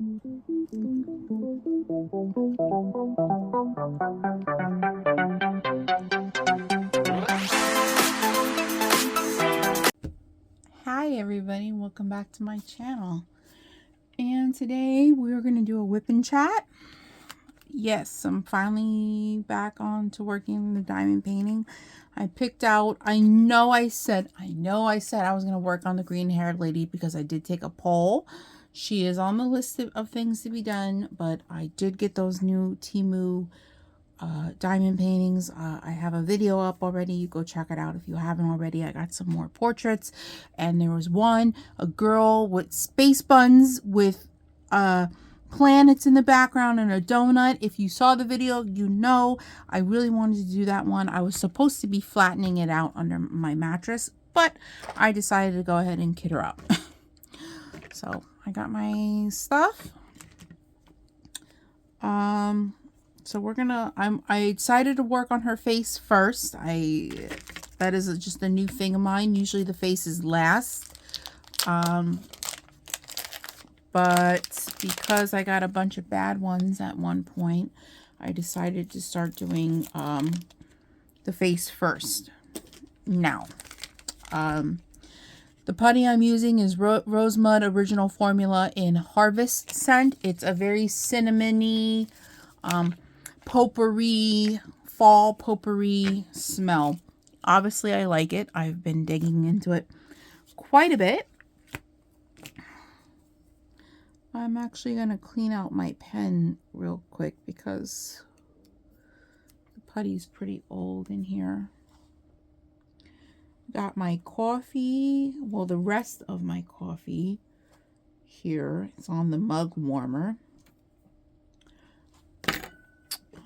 Hi everybody, welcome back to my channel. And today we're going to do a WIP and chat. Yes, I'm finally back on to working the diamond painting. I picked out, I know I said I was going to work on the green haired lady because I did take a poll. She is on the list of things to be done, but I did get those new Temu diamond paintings. I have a video up already. You go check it out if you haven't already. I got some more portraits, and there was a girl with space buns with planets in the background and a donut. If you saw the video, you know I really wanted to do that one. I was supposed to be flattening it out under my mattress, but I decided to go ahead and kit her up. So I got my stuff. So we're gonna, I decided to work on her face first. That is just a new thing of mine. Usually the face is last. But because I got a bunch of bad ones at one point, I decided to start doing the face first. Now, the putty I'm using is Rosemud Original Formula in Harvest Scent. It's a very cinnamony, potpourri, fall potpourri smell. Obviously, I like it. I've been digging into it quite a bit. I'm actually going to clean out my pen real quick because the putty's pretty old in here. Got my coffee, well, the rest of my coffee here. It's on the mug warmer.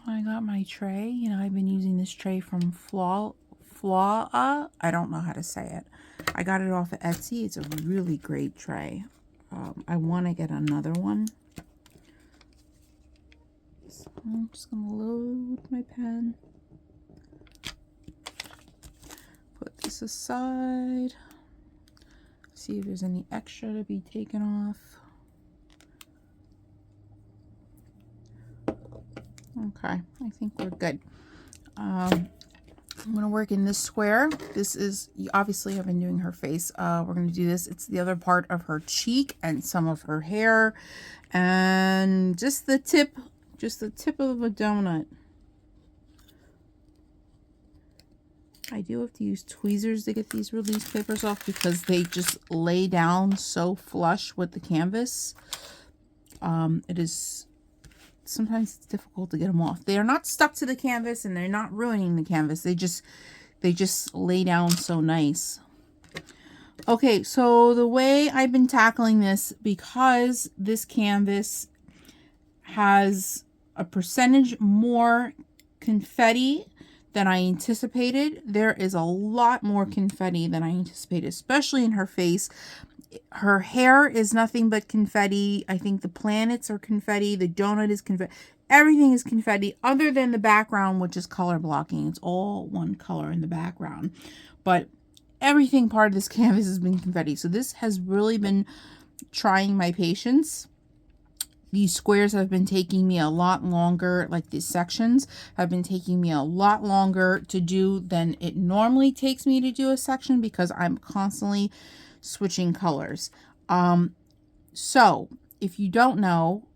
I got my tray. You know, I've been using this tray from Flaw. I don't know how to say it. I got it off of Etsy. It's a really great tray. I want to get another one. So I'm just going to load my pen. Put this aside. See if there's any extra to be taken off. Okay, I think we're good. I'm going to work in this square. This is, obviously I've been doing her face. We're going to do this. It's the other part of her cheek and some of her hair. And just the tip of a donut. I do have to use tweezers to get these release papers off because they just lay down so flush with the canvas. Sometimes it's difficult to get them off. They are not stuck to the canvas and they're not ruining the canvas. They just lay down so nice. Okay, so the way I've been tackling this, because this canvas has a percentage more confetti than I anticipated. There is a lot more confetti than I anticipated, especially in her face. Her hair is nothing but confetti. I think the planets are confetti. The donut is confetti. Everything is confetti other than the background, which is color blocking. It's all one color in the background. But everything part of this canvas has been confetti. So this has really been trying my patience. These squares have been taking me a lot longer, like these sections have been taking me a lot longer to do than it normally takes me to do a section because I'm constantly switching colors. So if you don't know,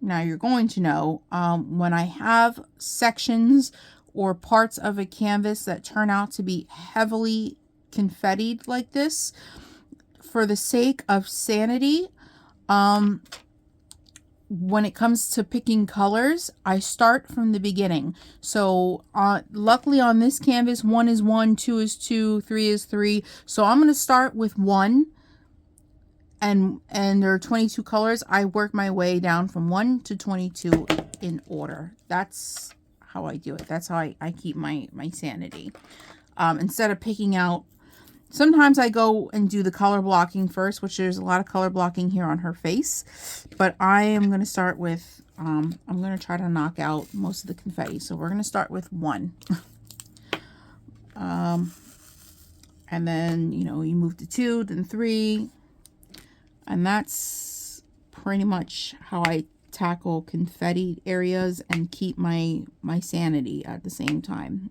now you're going to know, when I have sections or parts of a canvas that turn out to be heavily confettied like this, for the sake of sanity, when it comes to picking colors, I start from the beginning. So luckily on this canvas, 1 is 1, 2 is 2, 3 is 3. So I'm going to start with 1, and there are 22 colors. I work my way down from 1 to 22 in order. That's how I do it. That's how I keep my sanity. Instead of picking out, sometimes I go and do the color blocking first, which there's a lot of color blocking here on her face. But I am going to start with, I'm going to try to knock out most of the confetti. So we're going to start with 1. And then, you know, you move to 2, then 3. And that's pretty much how I tackle confetti areas and keep my sanity at the same time.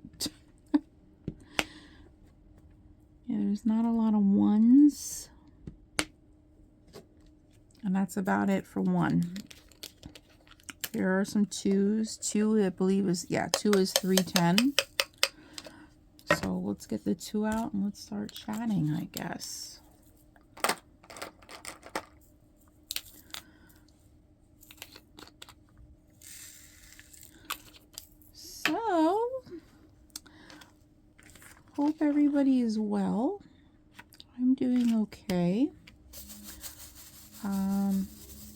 Yeah, there's not a lot of ones. And that's about it for one. There are some twos. Two, I believe is, yeah, two is 310. So let's get the two out and let's start chatting, I guess. So, hope everybody is well. I'm doing okay.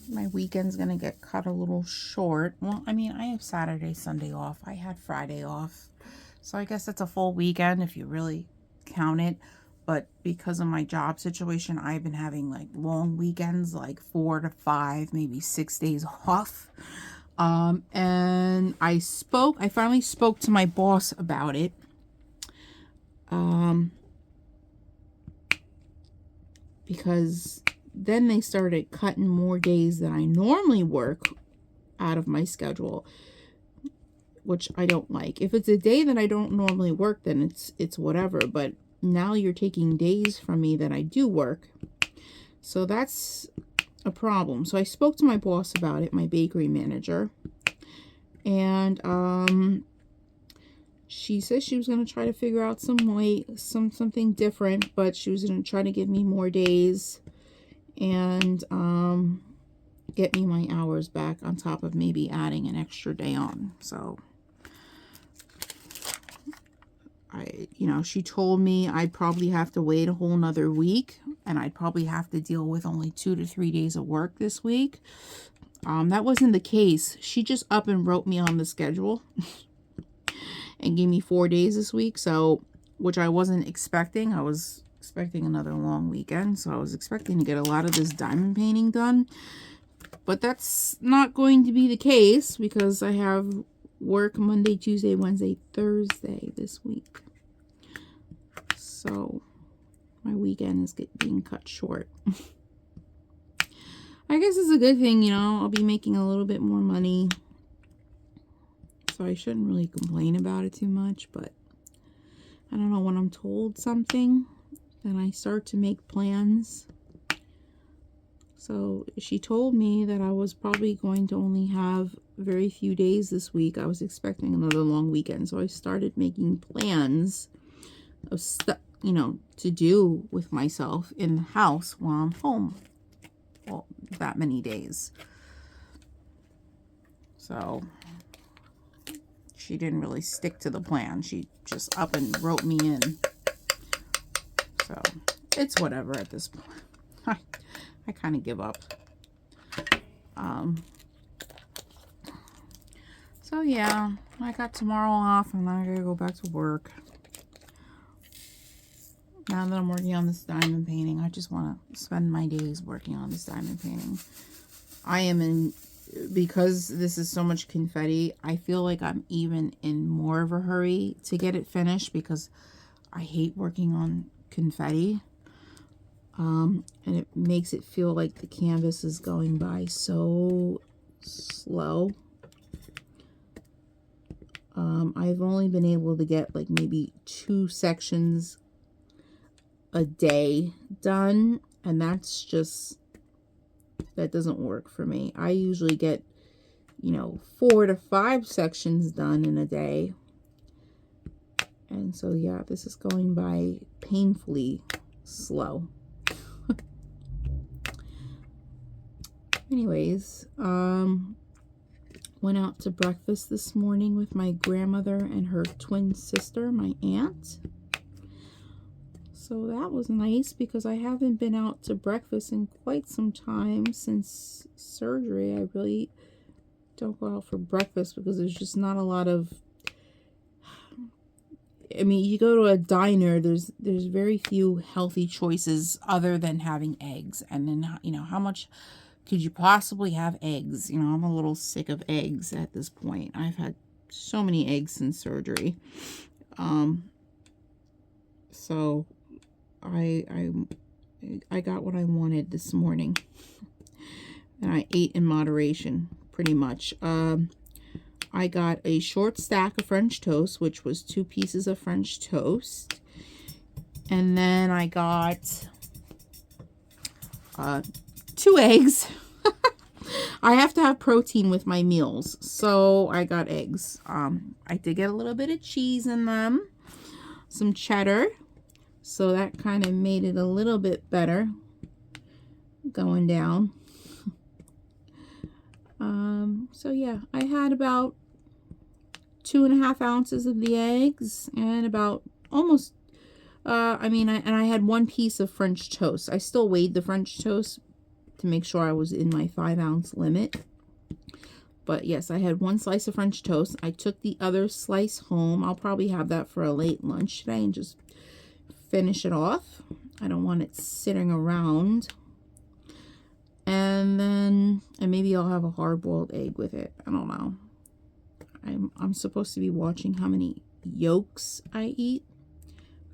My weekend's gonna get cut a little short. Well, I mean, I have Saturday, Sunday off. I had Friday off. So I guess it's a full weekend if you really count it. But because of my job situation, I've been having like long weekends, like 4 to 5, maybe 6 days off. And I finally spoke to my boss about it. Because then they started cutting more days than I normally work out of my schedule, which I don't like. If it's a day that I don't normally work, then it's whatever. But now you're taking days from me that I do work. So that's a problem. So I spoke to my boss about it, my bakery manager. And she said she was going to try to figure out something different, but she was going to try to give me more days and get me my hours back on top of maybe adding an extra day on. So she told me I'd probably have to wait a whole nother week, and I'd probably have to deal with only 2 to 3 days of work this week. That wasn't the case. She just up and wrote me on the schedule and gave me 4 days this week, so, which I wasn't expecting. I was expecting another long weekend, so I was expecting to get a lot of this diamond painting done. But that's not going to be the case because I have work Monday, Tuesday, Wednesday, Thursday this week. So my weekend is being cut short. I guess it's a good thing, I'll be making a little bit more money. So I shouldn't really complain about it too much, but I don't know, when I'm told something, then I start to make plans. So she told me that I was probably going to only have very few days this week. I was expecting another long weekend. So I started making plans of stuff, to do with myself in the house while I'm home. Well, that many days. So she didn't really stick to the plan. She just up and wrote me in. So it's whatever at this point. I kind of give up. So yeah, I got tomorrow off and I gotta go back to work. Now that I'm working on this diamond painting, I just want to spend my days working on this diamond painting. Because this is so much confetti, I feel like I'm even in more of a hurry to get it finished because I hate working on confetti. And it makes it feel like the canvas is going by so slow. I've only been able to get like maybe 2 sections a day done, and that doesn't work for me. I usually get 4 to 5 sections done in a day. And so yeah, this is going by painfully slow. Anyways, went out to breakfast this morning with my grandmother and her twin sister, my aunt. So that was nice because I haven't been out to breakfast in quite some time since surgery. I really don't go out for breakfast because there's just not a lot of... I mean, you go to a diner, there's very few healthy choices other than having eggs. And then, how much could you possibly have eggs? I'm a little sick of eggs at this point. I've had so many eggs since surgery. So I got what I wanted this morning. and I ate in moderation, pretty much. I got a short stack of French toast, which was 2 pieces of French toast. And then I got 2 eggs. I have to have protein with my meals, so I got eggs. I did get a little bit of cheese in them, some cheddar, so that kind of made it a little bit better going down. So yeah, I had about 2.5 ounces of the eggs and about almost, and I had 1 piece of French toast. I still weighed the French toast to make sure I was in my 5-ounce limit. But yes, I had 1 slice of French toast. I took the other slice home. I'll probably have that for a late lunch today and just finish it off. I don't want it sitting around. And maybe I'll have a hard-boiled egg with it. I don't know. I'm supposed to be watching how many yolks I eat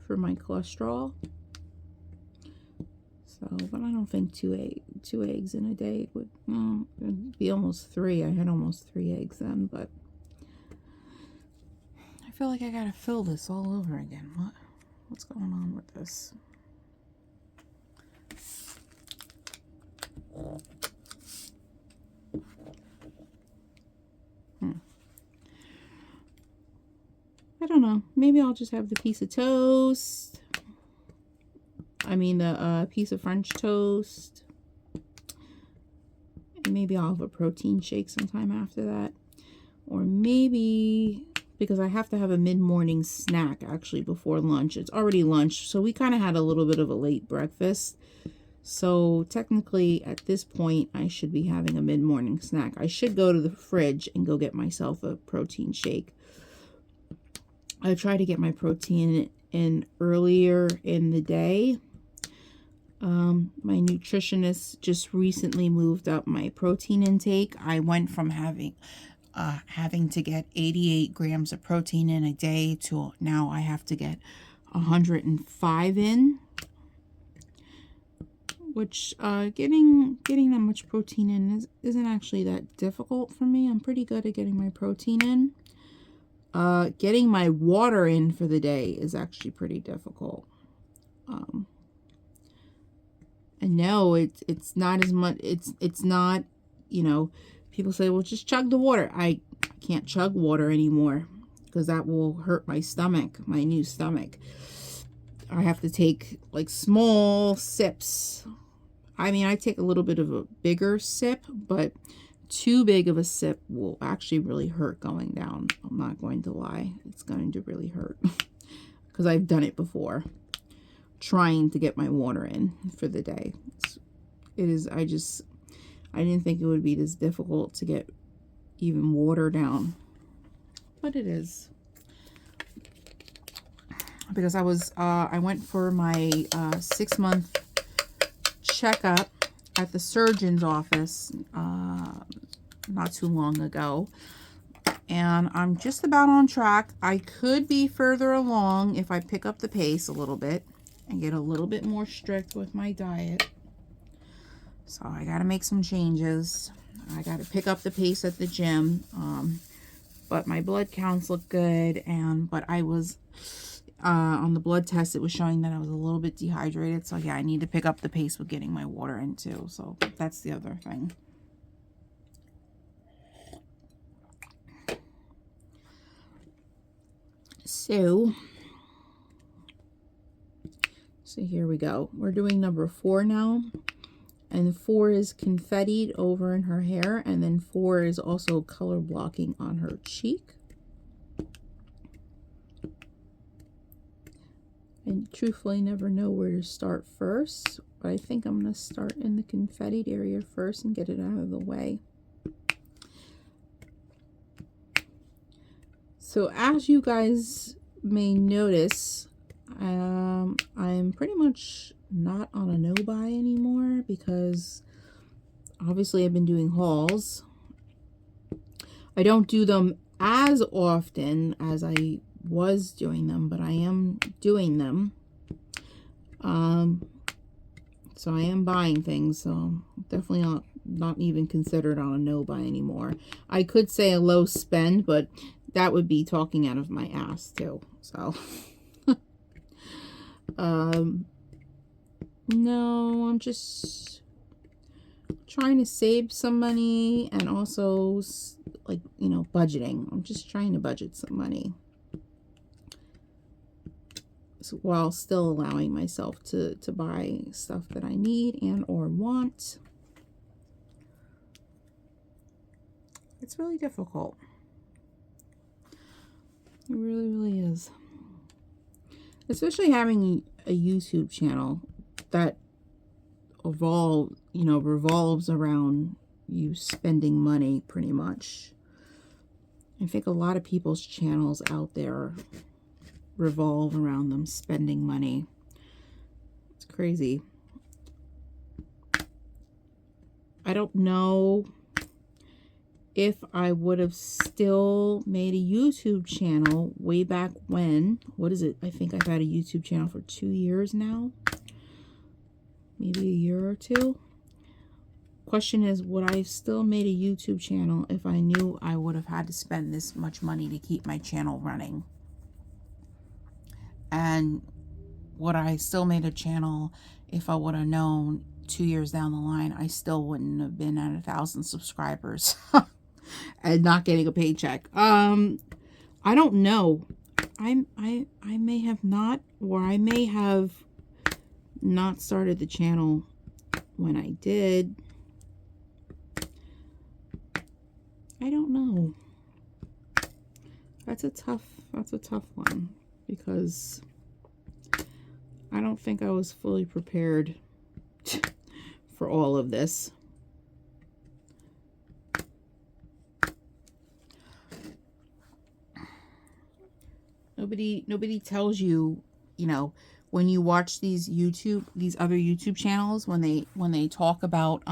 for my cholesterol. So, but I don't think 2 eggs in a day would, it'd be almost 3. I had almost 3 eggs then, but I feel like I gotta fill this all over again. What's going on with this? I don't know. Maybe I'll just have the piece of toast. The piece of French toast. And maybe I'll have a protein shake sometime after that. Or maybe, because I have to have a mid-morning snack actually before lunch. It's already lunch, so we kind of had a little bit of a late breakfast. So technically at this point, I should be having a mid-morning snack. I should go to the fridge and go get myself a protein shake. I try to get my protein in earlier in the day. My nutritionist just recently moved up my protein intake. I went from having to get 88 grams of protein in a day to now I have to get 105 in. Which getting that much protein in isn't actually that difficult for me. I'm pretty good at getting my protein in. Getting my water in for the day is actually pretty difficult. And no, it's not as much. It's not, people say, well, just chug the water. I can't chug water anymore because that will hurt my stomach, my new stomach. I have to take like small sips. I take a little bit of a bigger sip, but too big of a sip will actually really hurt going down. I'm not going to lie. It's going to really hurt because I've done it before, trying to get my water in for the day. I didn't think it would be this difficult to get even water down, but it is. Because I went for my 6-month checkup at the surgeon's office not too long ago, and I'm just about on track. I could be further along if I pick up the pace a little bit and get a little bit more strict with my diet. So I got to make some changes. I got to pick up the pace at the gym, but my blood counts look good, but I was on the blood test, it was showing that I was a little bit dehydrated. So yeah, I need to pick up the pace with getting my water in too. So that's the other thing. So here we go. We're doing number 4 now. And 4 is confettied over in her hair. And then 4 is also color blocking on her cheek. I truthfully never know where to start first, but I think I'm going to start in the confettied area first and get it out of the way. So as you guys may notice, I'm pretty much not on a no-buy anymore because obviously I've been doing hauls. I don't do them as often as I was doing them, but I am doing them. So I am buying things, so definitely not not even considered on a no buy anymore. I could say a low spend, but that would be talking out of my ass too. So no, I'm just trying to save some money, and also, like, you know, budgeting. I'm just trying to budget some money, so, while still allowing myself to buy stuff that I need and or want. It's really difficult. It really, really is. Especially having a YouTube channel that revolves around you spending money, pretty much. I think a lot of people's channels out there revolve around them spending money. It's crazy. I don't know if I would have still made a YouTube channel way back when. What is it? I think I've had a YouTube channel for 2 years now. Maybe a year or two. Question is, would I still made a YouTube channel if I knew I would have had to spend this much money to keep my channel running? And would I still made a channel if I would have known 2 years down the line I still wouldn't have been at 1,000 subscribers and not getting a paycheck? I don't know. I may have not, or I may have not started the channel when I did. I don't know. That's a tough one, because I don't think I was fully prepared for all of this. Nobody tells you, you know, when you watch these other YouTube channels, when they talk about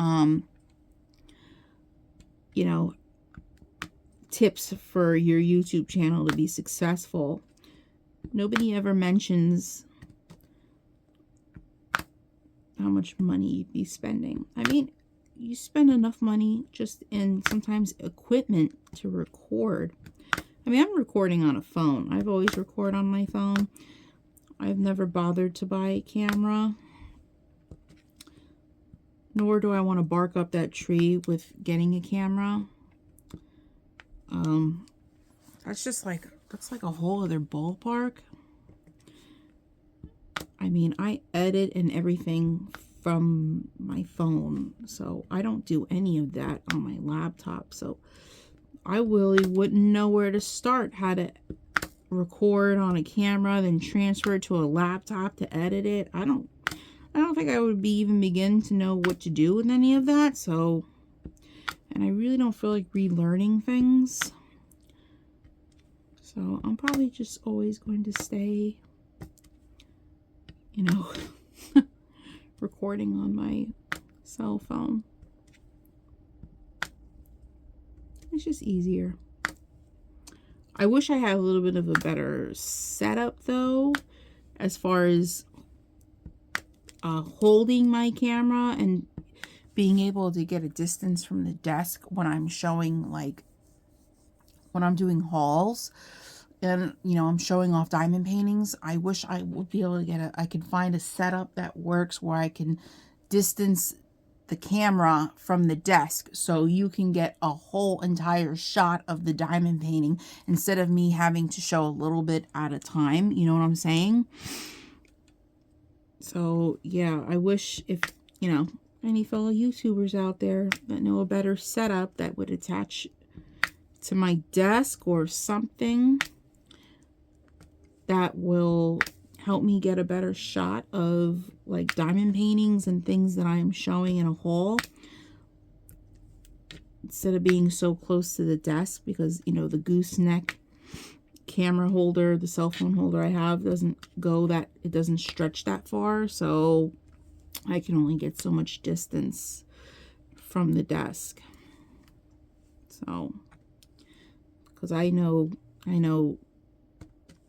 you know, tips for your YouTube channel to be successful, nobody ever mentions how much money you'd be spending. I mean, you spend enough money just in sometimes equipment to record. I mean, I'm recording on a phone. I've always recorded on my phone. I've never bothered to buy a camera. Nor do I want to bark up that tree with getting a camera. That's like a whole other ballpark. I mean, I edit and everything from my phone, so I don't do any of that on my laptop. So I really wouldn't know where to start, how to record on a camera, then transfer it to a laptop to edit it. I don't think I would even begin to know what to do with any of that. So, and I really don't feel like relearning things. So I'm probably just always going to stay, you know, recording on my cell phone. It's just easier. I wish I had a little bit of a better setup though, as far as holding my camera and being able to get a distance from the desk when I'm showing, like, when I'm doing hauls and, you know, I'm showing off diamond paintings. I wish I would be able to I could find a setup that works where I can distance the camera from the desk so you can get a whole entire shot of the diamond painting instead of me having to show a little bit at a time. You know what I'm saying? So yeah, I wish, if, you know, any fellow YouTubers out there that know a better setup that would attach to my desk or something that will help me get a better shot of, like, diamond paintings and things that I am showing in a haul, instead of being so close to the desk, because, you know, the gooseneck camera holder, the cell phone holder I have doesn't go that, it doesn't stretch that far, so I can only get so much distance from the desk. So, because I know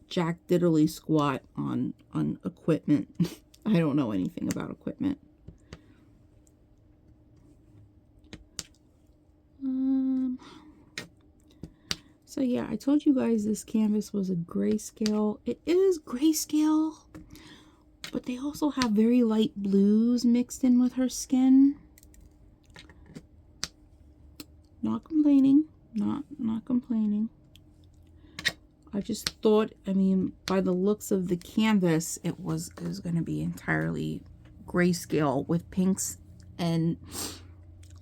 jack diddly squat on equipment. I don't know anything about equipment. So yeah, I told you guys this canvas was a grayscale. It is grayscale, but they also have very light blues mixed in with her skin. Not complaining, not complaining. I just thought, I mean, by the looks of the canvas, it was going to be entirely grayscale with pinks and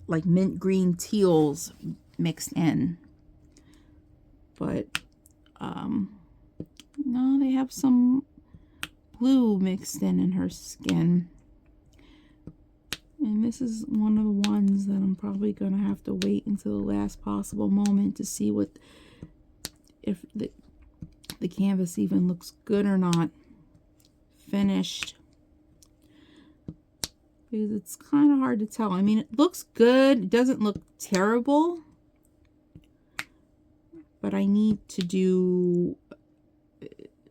like mint green teals mixed in. But no, they have some blue mixed in her skin. And this is one of the ones that I'm probably going to have to wait until the last possible moment to see what, if the canvas even looks good or not finished. Because it's kind of hard to tell. I mean, it looks good. It doesn't look terrible. But I need to do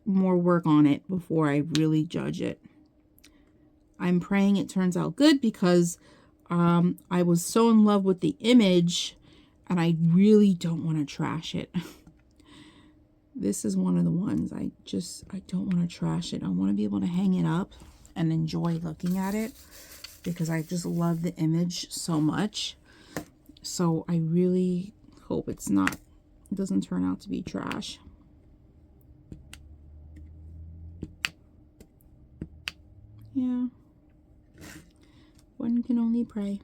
more work on it before I really judge it. I'm praying it turns out good because I was so in love with the image and I really don't want to trash it. This is one of the ones I don't want to trash it. I want to be able to hang it up and enjoy looking at it because I just love the image so much. So I really hope it doesn't turn out to be trash. Yeah. One can only pray.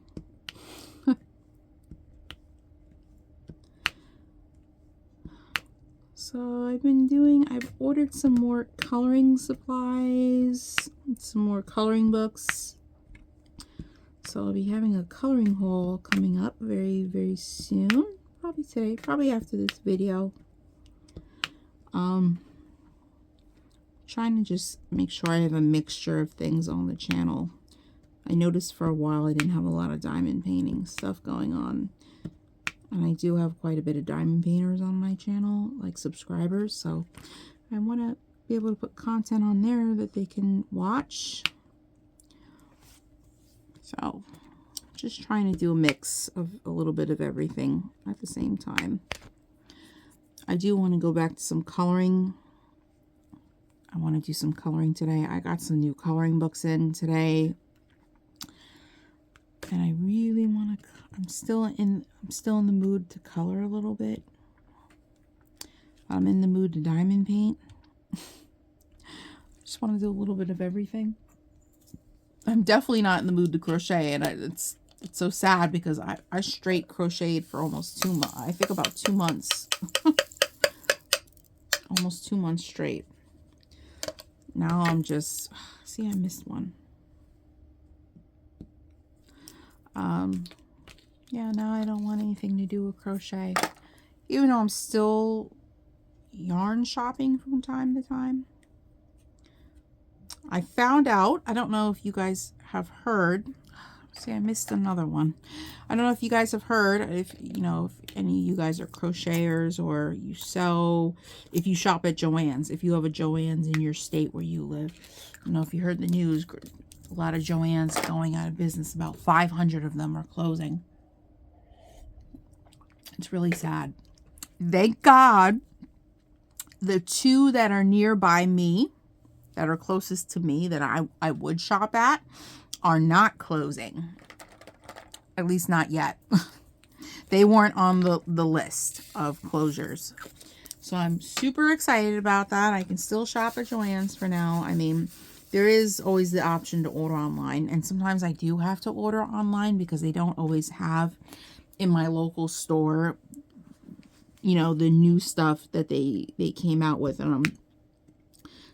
So I've ordered some more coloring supplies, some more coloring books. So I'll be having a coloring haul coming up very, very soon. Probably today, probably after this video. Trying to just make sure I have a mixture of things on the channel. I noticed for a while I didn't have a lot of diamond painting stuff going on. And I do have quite a bit of diamond painters on my channel, like subscribers. So I want to be able to put content on there that they can watch. So just trying to do a mix of a little bit of everything at the same time. I do want to go back to some coloring. I want to do some coloring today. I got some new coloring books in today. And I really want to, I'm still in the mood to color a little bit. I'm in the mood to diamond paint. Just want to do a little bit of everything. I'm definitely not in the mood to crochet, and it's so sad because I straight crocheted for almost 2 months. I think about 2 months. Almost 2 months straight. Now I'm just, see, I missed one. Yeah, now I don't want anything to do with crochet. Even though I'm still yarn shopping from time to time. I found out, I don't know if you guys have heard, see, I missed another one. I don't know if you guys have heard, if you know, if any of you guys are crocheters or you sew, if you shop at Joann's, if you have a Joann's in your state where you live. I don't know if you heard the news, a lot of Joann's going out of business. About 500 of them are closing. It's really sad. Thank God the 2 that are nearby me, that are closest to me, that I would shop at, are not closing. At least not yet. They weren't on the list of closures. So I'm super excited about that. I can still shop at Joann's for now. I mean, there is always the option to order online. And sometimes I do have to order online because they don't always have in my local store, you know, the new stuff that they came out with. And I'm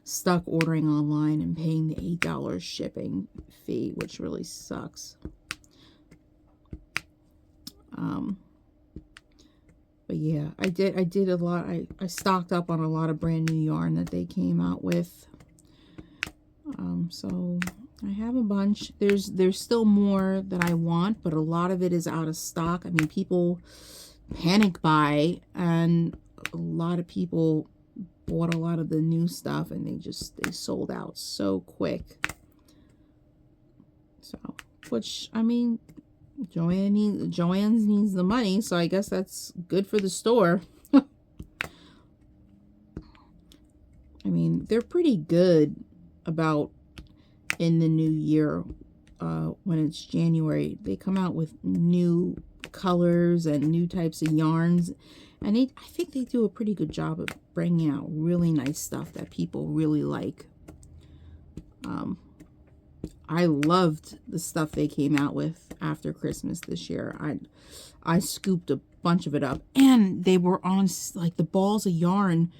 stuck ordering online and paying the $8 shipping fee, which really sucks. But yeah, I did a lot. I stocked up on a lot of brand new yarn that they came out with. So I have a bunch. There's still more that I want, but a lot of it is out of stock. I mean, people panic buy, and a lot of people bought a lot of the new stuff, and they sold out so quick. So, which, I mean, Joann's needs the money, so I guess that's good for the store. I mean, they're pretty good about in the new year. When it's January, they come out with new colors and new types of yarns, and I think they do a pretty good job of bringing out really nice stuff that people really like. I loved the stuff they came out with after Christmas this year. I scooped a bunch of it up, and they were on, like, the balls of yarn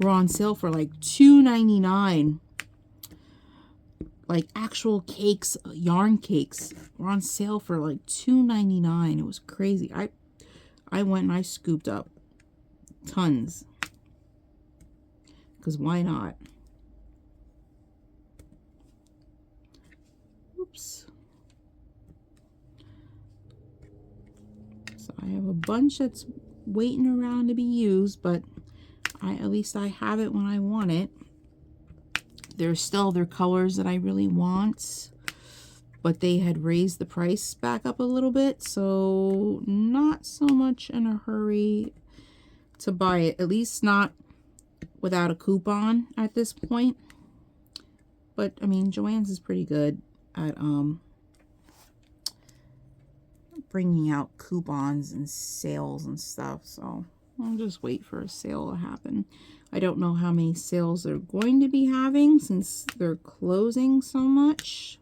were on sale for like $2.99. Like actual cakes, yarn cakes were on sale for like $2.99. It was crazy. I went and I scooped up tons, because why not? Oops. So I have a bunch that's waiting around to be used, but at least I have it when I want it. There's still other colors that I really want, but they had raised the price back up a little bit, so not so much in a hurry to buy it, at least not without a coupon at this point. But I mean, Joann's is pretty good at bringing out coupons and sales and stuff, so I'll just wait for a sale to happen. I don't know how many sales they're going to be having since they're closing so much.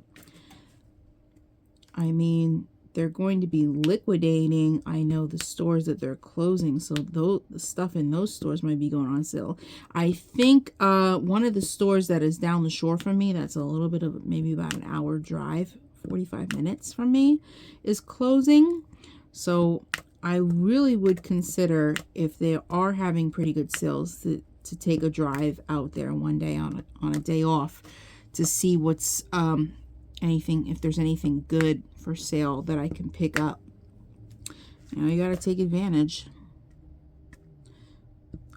I mean, they're going to be liquidating, I know, the stores that they're closing, so the stuff in those stores might be going on sale. I think one of the stores that is down the shore from me, that's a little bit of maybe about an hour drive, 45 minutes from me, is closing. So I really would consider, if they are having pretty good sales, to take a drive out there one day on a day off to see what's if there's anything good for sale that I can pick up. You know, you got to take advantage.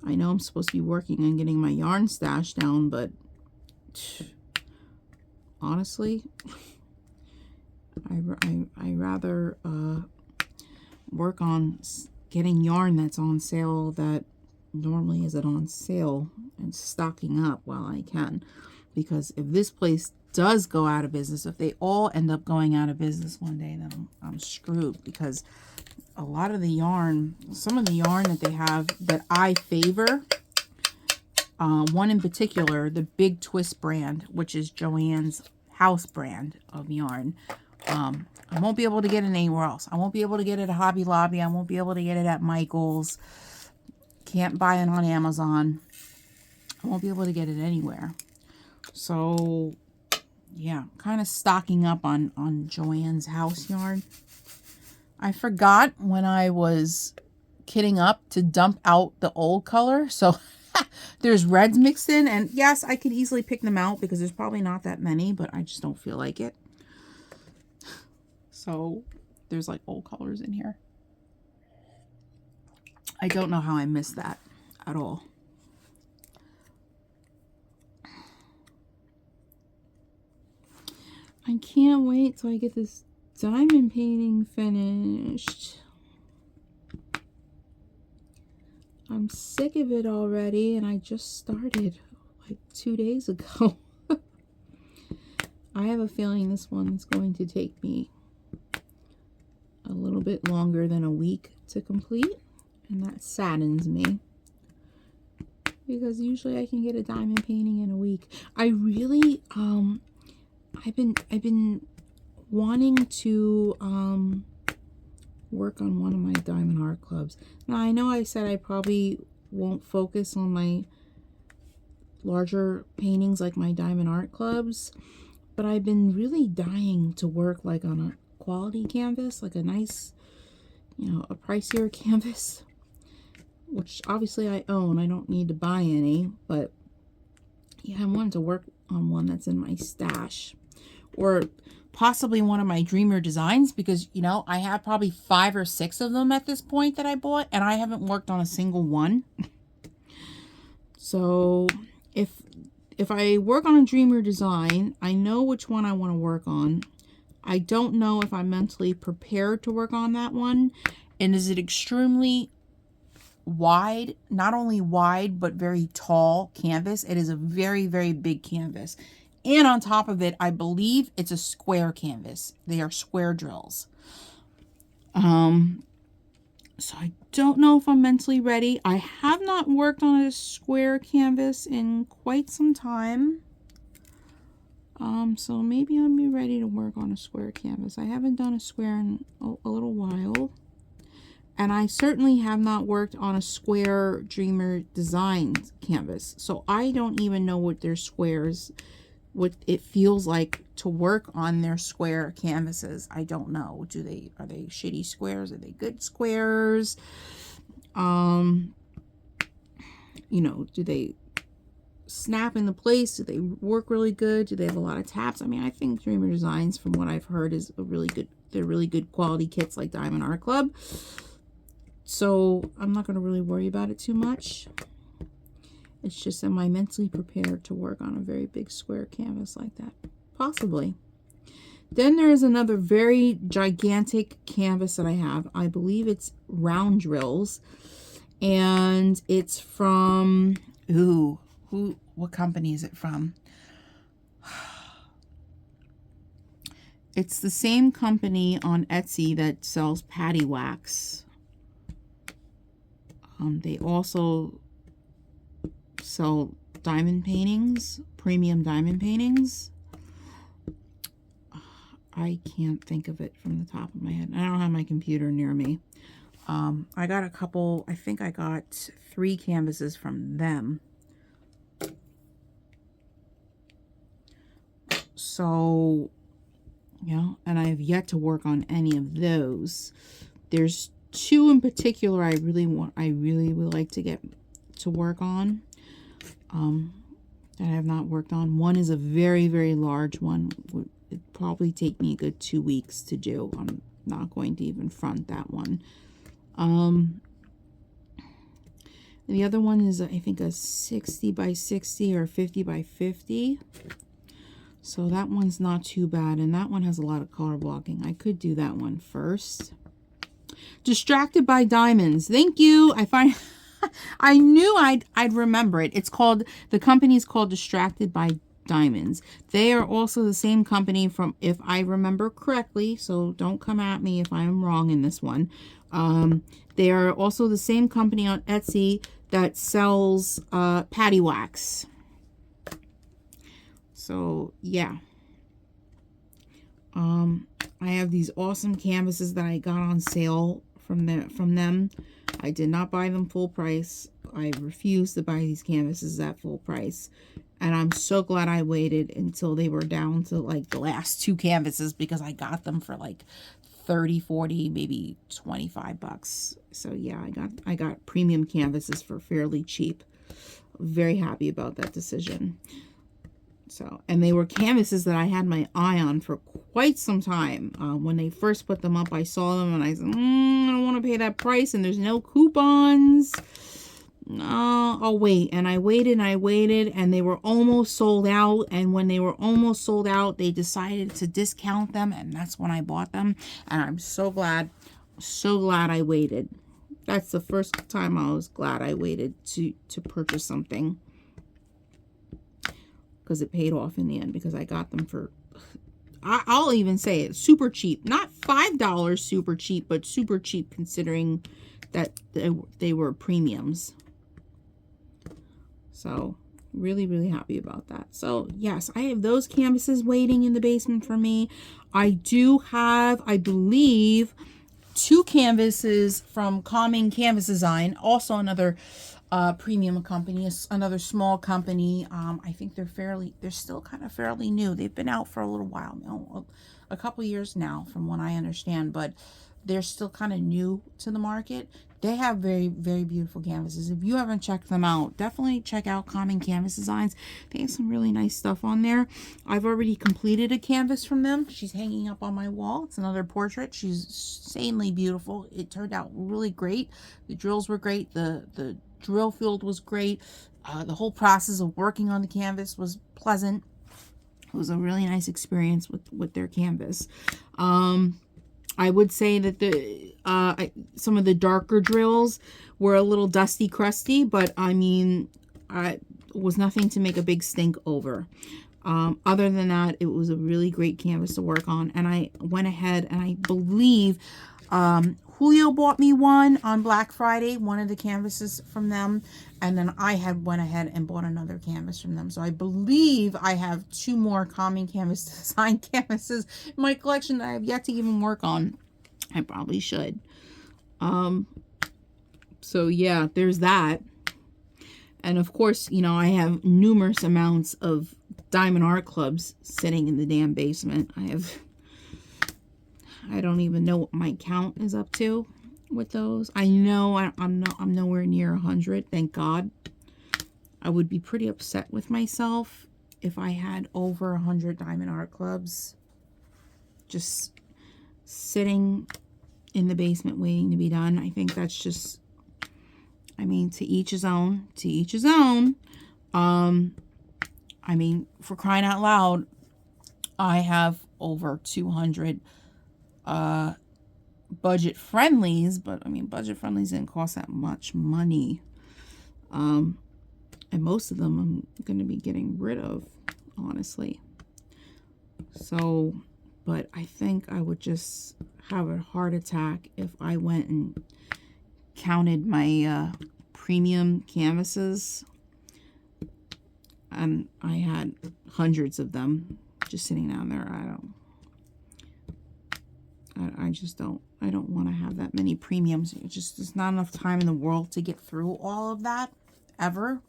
I know I'm supposed to be working on getting my yarn stash down, but honestly, I rather work on getting yarn that's on sale that normally isn't on sale, and stocking up while I can. Because if this place does go out of business, if they all end up going out of business one day, then I'm screwed, because a lot of the yarn, some of the yarn that they have that I favor, one in particular, the Big Twist brand, which is Joann's house brand of yarn, I won't be able to get it anywhere else. I won't be able to get it at Hobby Lobby. I won't be able to get it at Michael's. Can't buy it on Amazon. I won't be able to get it anywhere. So yeah, kind of stocking up on Joann's house yarn. I forgot when I was kitting up to dump out the old color, so there's reds mixed in, and yes, I could easily pick them out because there's probably not that many, but I just don't feel like it. So there's like old colors in here. I don't know how I missed that at all. I can't wait till I get this diamond painting finished. I'm sick of it already, and I just started like 2 days ago. I have a feeling this one's going to take me a little bit longer than a week to complete, and that saddens me, because usually I can get a diamond painting in a week. I really I've been wanting to work on one of my diamond art clubs. Now, I know I said I probably won't focus on my larger paintings like my diamond art clubs, but I've been really dying to work like on a quality canvas, like a nice, you know, a pricier canvas, which obviously I own. I don't need to buy any, but yeah, I wanted to work on one that's in my stash, or possibly one of my Dreamer designs, because, you know, I have probably 5 or 6 of them at this point that I bought, and I haven't worked on a single one. So if I work on a Dreamer design, I know which one I want to work on. I don't know if I'm mentally prepared to work on that one, and is it extremely wide, not only wide, but very tall canvas. It is a very, very big canvas. And on top of it, I believe it's a square canvas. They are square drills. So I don't know if I'm mentally ready. I have not worked on a square canvas in quite some time. So maybe I'll be ready to work on a square canvas. I haven't done a square in a little while. And I certainly have not worked on a square Dreamer Designs canvas. So I don't even know what their squares, what it feels like to work on their square canvases. I don't know. Are they shitty squares? Are they good squares? You know, do they snap into place? Do they work really good? Do they have a lot of taps? I mean, I think Dreamer Designs, from what I've heard, is a really good, they're really good quality kits like Diamond Art Club. So I'm not going to really worry about it too much. It's just, am I mentally prepared to work on a very big square canvas like that? Possibly. Then there is another very gigantic canvas that I have. I believe it's round drills. And it's from, what company is it from? It's the same company on Etsy that sells Patty Wax. They also sell diamond paintings, premium diamond paintings. I can't think of it from the top of my head. I don't have my computer near me. I got a couple, I think I got 3 canvases from them. So, yeah, and I have yet to work on any of those. There's 2 in particular I really would like to get to work on, that I have not worked on. One is a very, very large one. It'd probably take me a good 2 weeks to do. I'm not going to even front that one. The other one is, I think, a 60 by 60 or 50 by 50. So that one's not too bad, and that one has a lot of color blocking. I could do that one first. Distracted by Diamonds. Thank you. I knew I'd remember it. It's called, the company is called Distracted by Diamonds. They are also the same company from, if I remember correctly, so don't come at me if I'm wrong in this one. They are also the same company on Etsy that sells Patty Wax. So yeah. I have these awesome canvases that I got on sale from them. I did not buy them full price. I refused to buy these canvases at full price. And I'm so glad I waited until they were down to like the last 2 canvases, because I got them for like 30, 40, maybe 25 bucks. So yeah, I got premium canvases for fairly cheap. Very happy about that decision. So, and they were canvases that I had my eye on for quite some time. When they first put them up, I saw them and I said, I don't want to pay that price, and there's no coupons. No, I'll wait. And I waited and they were almost sold out. And when they were almost sold out, they decided to discount them, and that's when I bought them. And I'm so glad I waited. That's the first time I was glad I waited to purchase something, because it paid off in the end, because I got them for, I'll even say it, super cheap. Not $5 super cheap, but super cheap considering that they were premiums. So really, really happy about that. So yes, I have those canvases waiting in the basement for me. I do have, I believe, 2 canvases from Calming Canvas Design, also another premium company, another small company. I think they're still kind of fairly new. They've been out for a little while now, a couple years now from what I understand, but they're still kind of new to the market. They have very, very beautiful canvases. If you haven't checked them out, definitely check out Calming Canvas Designs. They have some really nice stuff on there. I've already completed a canvas from them. She's hanging up on my wall. It's another portrait. She's insanely beautiful. It turned out really great. The drills were great. The drill field was great. The whole process of working on the canvas was pleasant. It was a really nice experience with their canvas. I would say that some of the darker drills were a little dusty, crusty, but I mean, it was nothing to make a big stink over. Other than that, it was a really great canvas to work on. And I went ahead and I believe Julio bought me one on Black Friday, one of the canvases from them. And then I went ahead and bought another canvas from them. So I believe I have 2 more Calming Canvas design canvases in my collection that I have yet to even work on. I probably should. So yeah, there's that. And of course, you know, I have numerous amounts of Diamond Art Clubs sitting in the damn basement. I don't even know what my count is up to with those. I know I'm nowhere near 100, thank God. I would be pretty upset with myself if I had over 100 Diamond Art Clubs just sitting in the basement waiting to be done. I think that's just, I mean, to each his own, to each his own. I mean, for crying out loud, I have over 200 budget friendlies, but I mean, budget friendlies didn't cost that much money. And most of them I'm going to be getting rid of, honestly. So, but I think I would just have a heart attack if I went and counted my premium canvases. I had hundreds of them just sitting down there. I don't want to have that many premiums. There's not enough time in the world to get through all of that ever.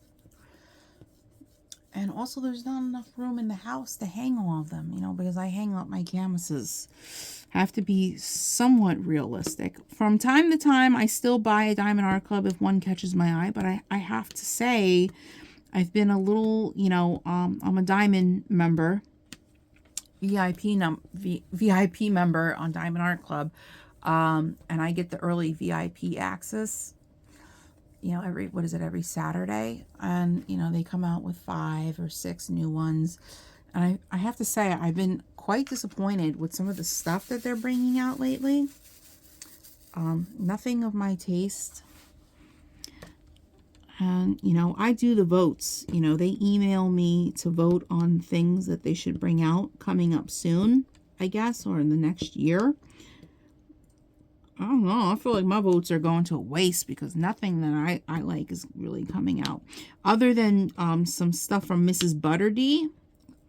And also there's not enough room in the house to hang all of them, you know, because I hang up my canvases. I have to be somewhat realistic. From time to time, I still buy a Diamond Art Club if one catches my eye, but I have to say, I've been a little, you know, I'm a Diamond member, VIP member on Diamond Art Club, and I get the early VIP access, you know, every Saturday, and, you know, they come out with 5 or 6 new ones, and I have to say, I've been quite disappointed with some of the stuff that they're bringing out lately. Nothing of my taste. And, you know, I do the votes. You know, they email me to vote on things that they should bring out coming up soon, I guess, or in the next year. I don't know. I feel like my votes are going to waste because nothing that I like is really coming out. Other than some stuff from Mrs. Butterdy.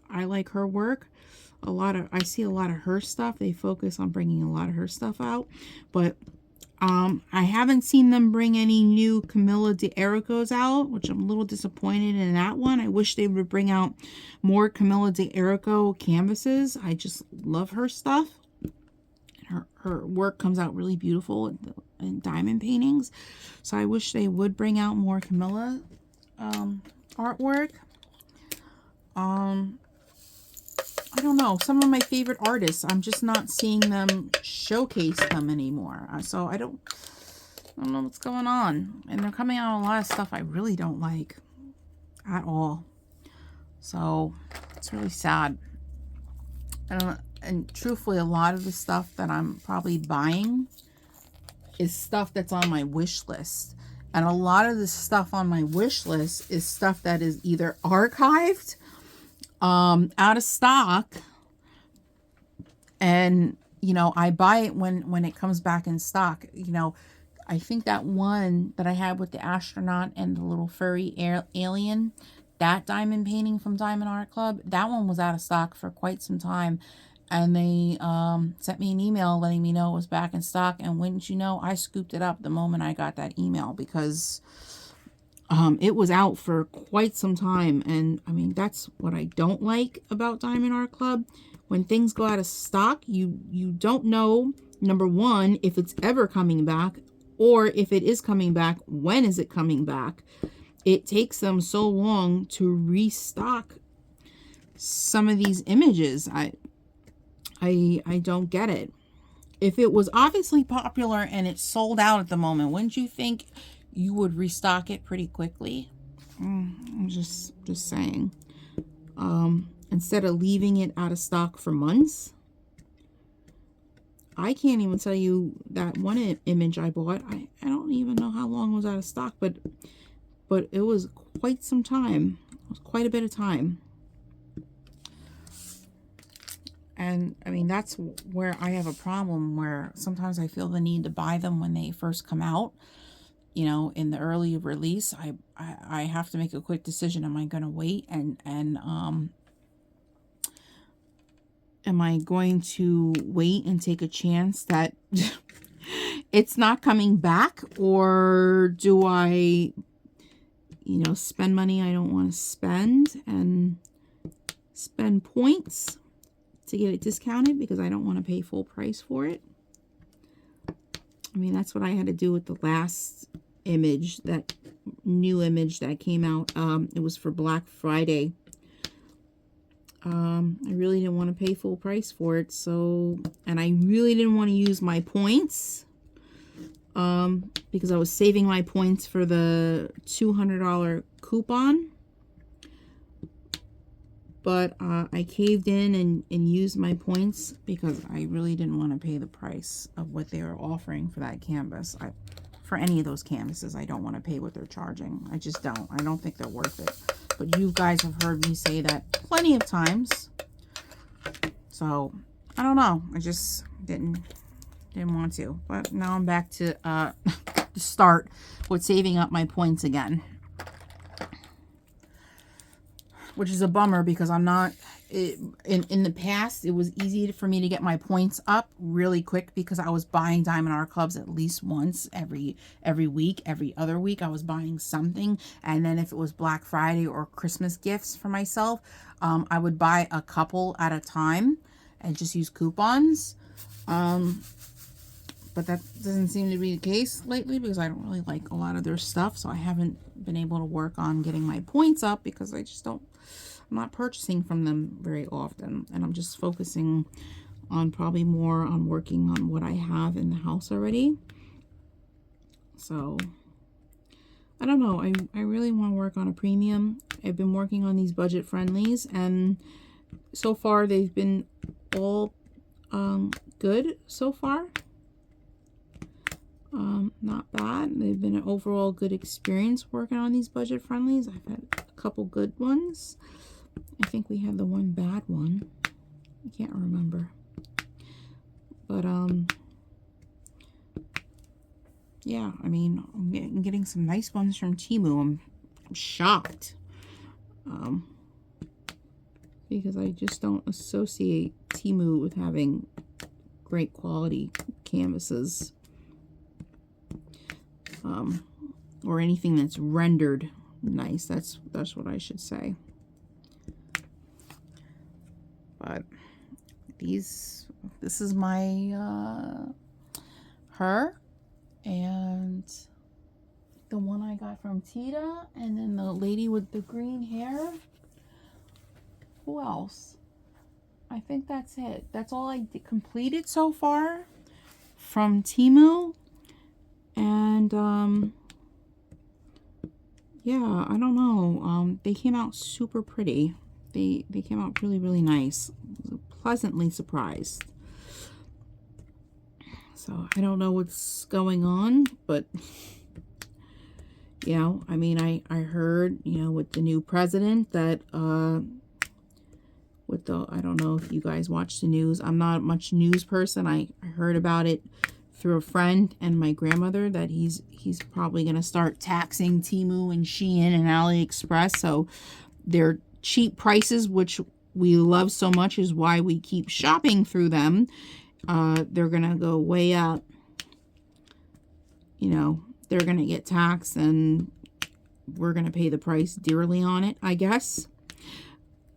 I like her work. I see a lot of her stuff. They focus on bringing a lot of her stuff out. But I haven't seen them bring any new Camilla de Ericos out, which I'm a little disappointed in that one. I wish they would bring out more Camilla de Erico canvases. I just love her stuff. Her work comes out really beautiful in diamond paintings. So I wish they would bring out more Camilla artwork. I don't know. Some of my favorite artists, I'm just not seeing them showcase them anymore. So I don't know what's going on. And they're coming out a lot of stuff I really don't like at all. So it's really sad. And truthfully, a lot of the stuff that I'm probably buying is stuff that's on my wish list. And a lot of the stuff on my wish list is stuff that is either archived, out of stock, and, you know, I buy it when it comes back in stock. You know, I think that one that I had with the astronaut and the little furry alien, that diamond painting from Diamond Art Club, that one was out of stock for quite some time. And they sent me an email letting me know it was back in stock. And wouldn't you know, I scooped it up the moment I got that email because it was out for quite some time. And I mean, that's what I don't like about Diamond Art Club. When things go out of stock, you don't know, number one, if it's ever coming back, or if it is coming back, when is it coming back? It takes them so long to restock some of these images. I don't get it. If it was obviously popular and it's sold out at the moment, wouldn't you think you would restock it pretty quickly? I'm just saying. Instead of leaving it out of stock for months. I can't even tell you that one image I bought. I don't even know how long it was out of stock, but it was quite some time. It was quite a bit of time. And I mean, that's where I have a problem, where sometimes I feel the need to buy them when they first come out. You know, in the early release, I have to make a quick decision. Am I going to wait and am I going to wait and take a chance that it's not coming back, or do I, you know, spend money I don't want to spend and spend points to get it discounted because I don't want to pay full price for it? I mean, that's what I had to do with the last image, that new image that came out. It was for Black Friday. I really didn't want to pay full price for it, so, and I really didn't want to use my points, because I was saving my points for the $200 coupon. But I caved in and used my points because I really didn't want to pay the price of what they were offering for that canvas. For any of those canvases, I don't want to pay what they're charging. I just don't. I don't think they're worth it. But you guys have heard me say that plenty of times. So, I don't know. I just didn't want to. But now I'm back to start with saving up my points again. Which is a bummer because I'm not, in the past, it was easy for me to get my points up really quick because I was buying Diamond Art Clubs at least once every week. Every other week I was buying something. And then if it was Black Friday or Christmas gifts for myself, I would buy a couple at a time and just use coupons. But that doesn't seem to be the case lately because I don't really like a lot of their stuff. So I haven't been able to work on getting my points up because I just don't, I'm not purchasing from them very often. And I'm just focusing on probably more on working on what I have in the house already. So I don't know. I really want to work on a premium. I've been working on these budget friendlies, and so far they've been all good so far. Not bad. They've been an overall good experience working on these budget friendlies. I've had a couple good ones. I think we had the one bad one. I can't remember. But yeah, I mean, I'm getting some nice ones from Temu. I'm shocked. Because I just don't associate Temu with having great quality canvases. Or anything that's rendered nice. That's what I should say. But this is my her, and the one I got from Tita, and then the lady with the green hair. Who else? I think that's it. That's all I completed so far from Temu. And yeah, I don't know. They came out super pretty. They came out really, really nice. I was pleasantly surprised. So I don't know what's going on, but you know, I mean, I heard, you know, with the new president that with the, I don't know if you guys watch the news. I'm not much news person. I heard about it through a friend and my grandmother that he's probably going to start taxing Temu and Shein and AliExpress. So their cheap prices, which we love so much, is why we keep shopping through them. They're going to go way up. You know, they're going to get taxed and we're going to pay the price dearly on it, I guess.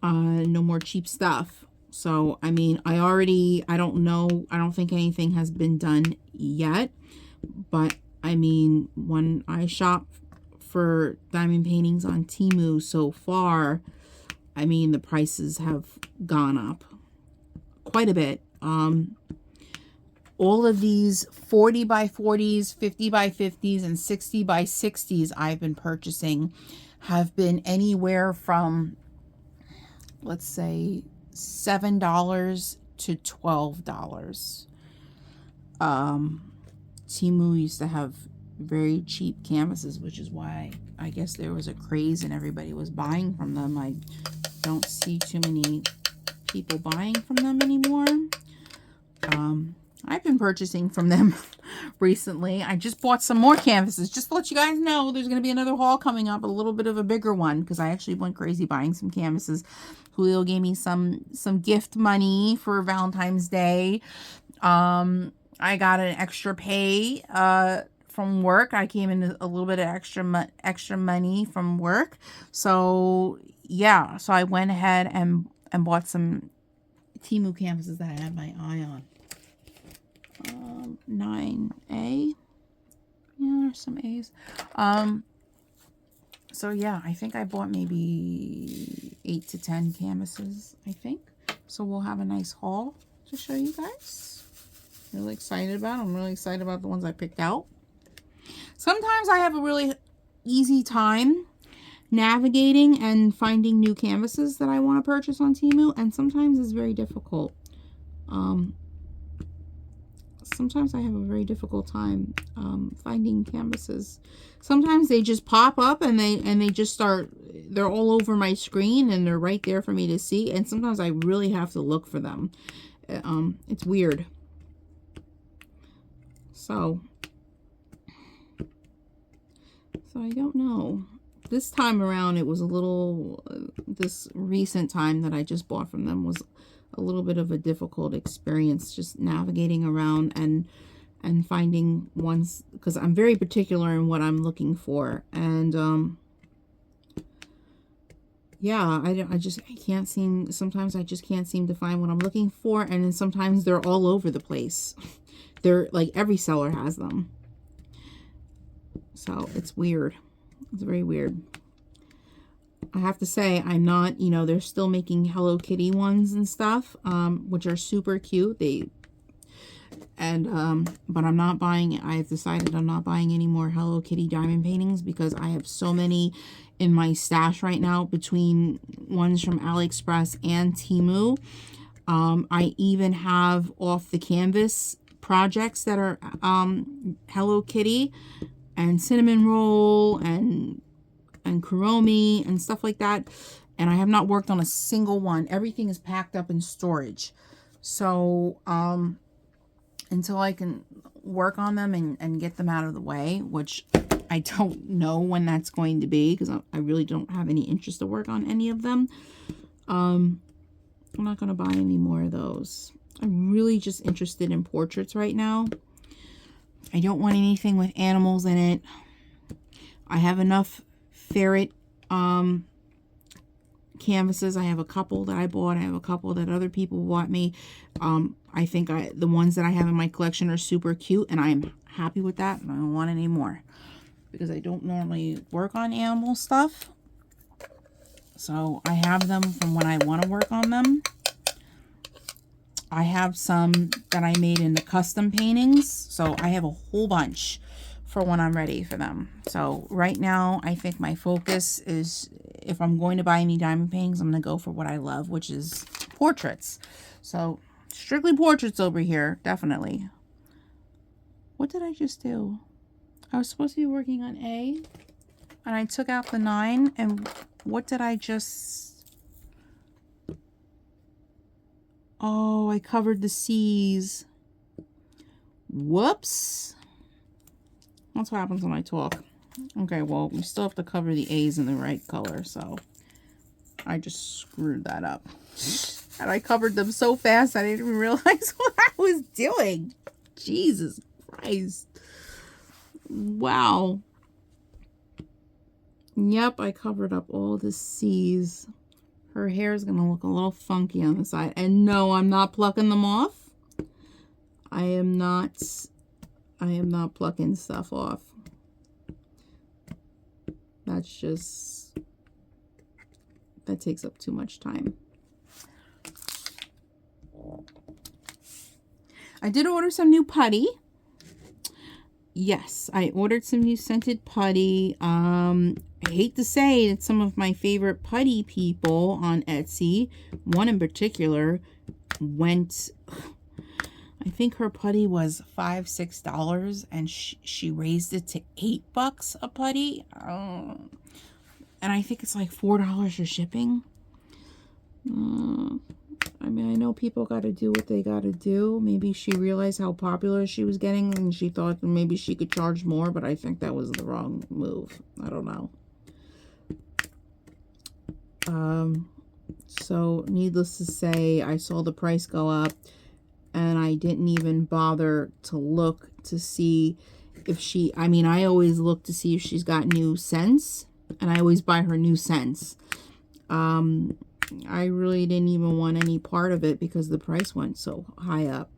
No more cheap stuff. So, I mean, I don't know, I don't think anything has been done yet, but I mean, when I shop for diamond paintings on Temu so far, I mean, the prices have gone up quite a bit. All of these 40 by 40s, 50 by 50s, and 60 by 60s I've been purchasing have been anywhere from, let's say, $7 to $12. Temu used to have very cheap canvases, which is why I guess there was a craze and everybody was buying from them. I don't see too many people buying from them anymore. I've been purchasing from them recently. I just bought some more canvases. Just to let you guys know, there's going to be another haul coming up, a little bit of a bigger one, because I actually went crazy buying some canvases. Julio gave me some gift money for Valentine's Day. I got an extra pay from work. I came in a little bit of extra money from work. So yeah, so I went ahead and bought some Temu canvases that I had my eye on. 9A. Yeah, there's some A's. So yeah, I think I bought maybe 8 to 10 canvases, I think. So we'll have a nice haul to show you guys. Really excited about. I'm really excited about the ones I picked out. Sometimes I have a really easy time navigating and finding new canvases that I want to purchase on Temu, and sometimes it's very difficult. Sometimes I have a very difficult time finding canvases. Sometimes they just pop up and they just start, they're all over my screen and they're right there for me to see, and sometimes I really have to look for them. It's weird. So I don't know. This time around it was a little, this recent time that I just bought from them was a little bit of a difficult experience, just navigating around and finding ones, because I'm very particular in what I'm looking for. And yeah, I can't seem, sometimes I just can't seem to find what I'm looking for, and then sometimes they're all over the place. They're like, every seller has them. So it's weird. It's very weird. I have to say, I'm not, you know, they're still making Hello Kitty ones and stuff, which are super cute. But I'm not buying, I've decided I'm not buying any more Hello Kitty diamond paintings because I have so many in my stash right now, between ones from AliExpress and Temu. I even have off the canvas projects that are Hello Kitty and Cinnamon Roll and Kuromi and stuff like that, and I have not worked on a single one. Everything is packed up in storage. So until I can work on them and get them out of the way, which I don't know when that's going to be, because I really don't have any interest to work on any of them, I'm not going to buy any more of those. I'm really just interested in portraits right now. I don't want anything with animals in it. I have enough ferret canvases. I have a couple that I bought. I have a couple that other people bought me. I think the ones that I have in my collection are super cute, and I'm happy with that, and I don't want any more because I don't normally work on animal stuff. So I have them from when I want to work on them. I have some that I made into custom paintings, so I have a whole bunch for when I'm ready for them. So right now, I think my focus is, if I'm going to buy any diamond paintings, I'm going to go for what I love, which is portraits. So strictly portraits over here, definitely. What did I just do? I was supposed to be working on A, and I took out the 9, and what did I just... Oh, I covered the C's. Whoops. That's what happens when I talk. Okay, well, we still have to cover the A's in the right color, so I just screwed that up. And I covered them so fast I didn't even realize what I was doing. Jesus Christ. Wow. Yep, I covered up all the C's. Her hair is going to look a little funky on the side. And no, I'm not plucking them off. I am not plucking stuff off. That's just, that takes up too much time. I did order some new putty. Yes, I ordered some new scented putty. I hate to say that some of my favorite putty people on Etsy, one in particular, went... I think her putty was $5, $6, and she raised it to $8 a putty. And I think it's like $4 for shipping. I mean, I know people got to do what they got to do. Maybe she realized how popular she was getting and she thought maybe she could charge more, but I think that was the wrong move. I don't know. So needless to say, I saw the price go up and I didn't even bother to look to see if she, I mean, I always look to see if she's got new scents, and I always buy her new scents. I really didn't even want any part of it because the price went so high up.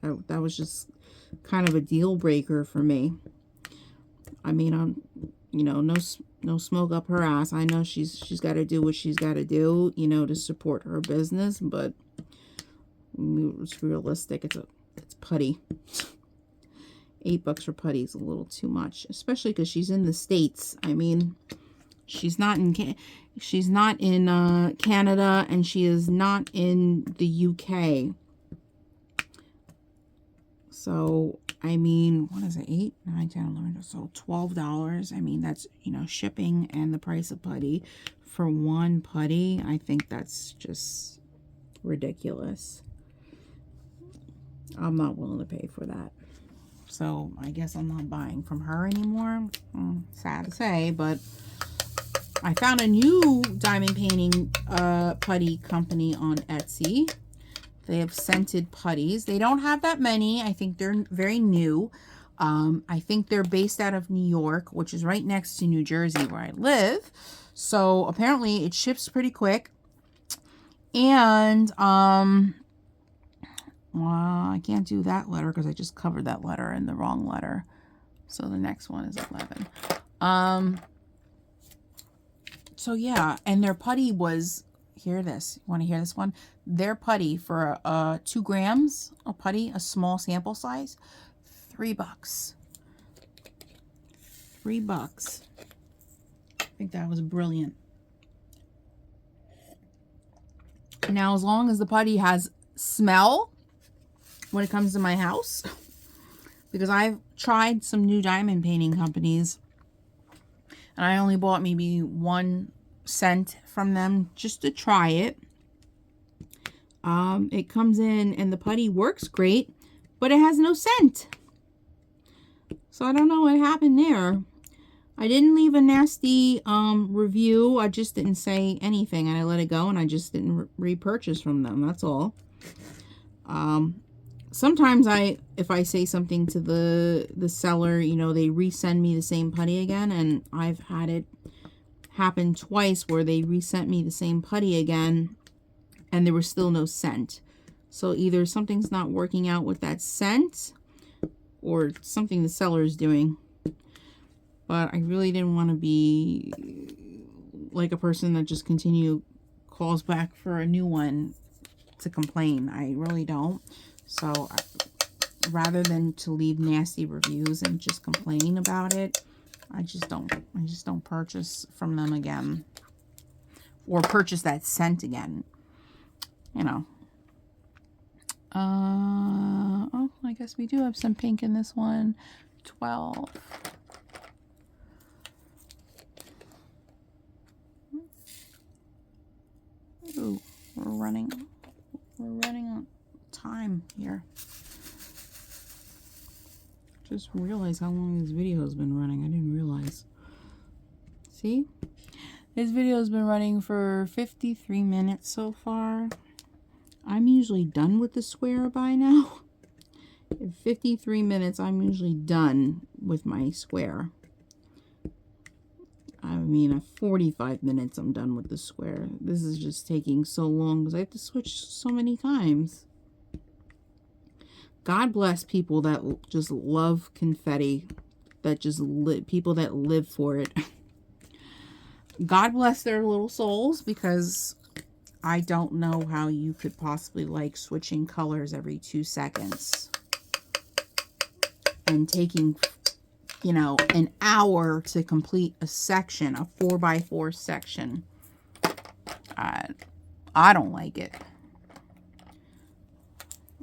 That was just kind of a deal breaker for me. I mean, you know, no smoke up her ass. I know she's got to do what she's got to do, you know, to support her business, but it's realistic. It's putty. $8 for putty is a little too much, especially because she's in the States. I mean, she's not in Canada, and she is not in the UK. So, I mean, what is it? 8, 9, 10, 11, so $12. I mean, that's, you know, shipping and the price of putty for one putty. I think that's just ridiculous. I'm not willing to pay for that. So, I guess I'm not buying from her anymore. Sad to say, but I found a new diamond painting putty company on Etsy. They have scented putties. They don't have that many. I think they're very new. I think they're based out of New York, which is right next to New Jersey where I live. So apparently it ships pretty quick. And well, I can't do that letter because I just covered that letter in the wrong letter. So the next one is 11. So yeah, and their putty was, hear this, you want to hear this one? Their putty for 2 grams, a putty, a small sample size, $3. $3. I think that was brilliant. Now, as long as the putty has smell when it comes to my house, because I've tried some new diamond painting companies, and I only bought maybe 1 scent from them just to try it. It comes in and the putty works great, but it has no scent. So I don't know what happened there. I didn't leave a nasty review. I just didn't say anything, and I let it go, and I just didn't repurchase from them. That's all. Sometimes if I say something to the seller, you know, they resend me the same putty again, and I've had it happen twice where they resent me the same putty again and there was still no scent. So either something's not working out with that scent or something the seller is doing. But I really didn't want to be like a person that just calls back for a new one to complain. I really don't. So rather than to leave nasty reviews and just complain about it, I just don't purchase from them again, or purchase that scent again, you know. Oh, I guess we do have some pink in this one. 12. Ooh, we're running on time here. Just realized how long this video has been running. I didn't realize. See? This video has been running for 53 minutes so far. I'm usually done with the square by now. In 53 minutes, I'm usually done with my square. I mean, at 45 minutes, I'm done with the square. This is just taking so long because I have to switch so many times. God bless people that just love confetti, that just people that live for it. God bless their little souls, because I don't know how you could possibly like switching colors every 2 seconds and taking, you know, an hour to complete a section, a 4x4 section. I don't like it.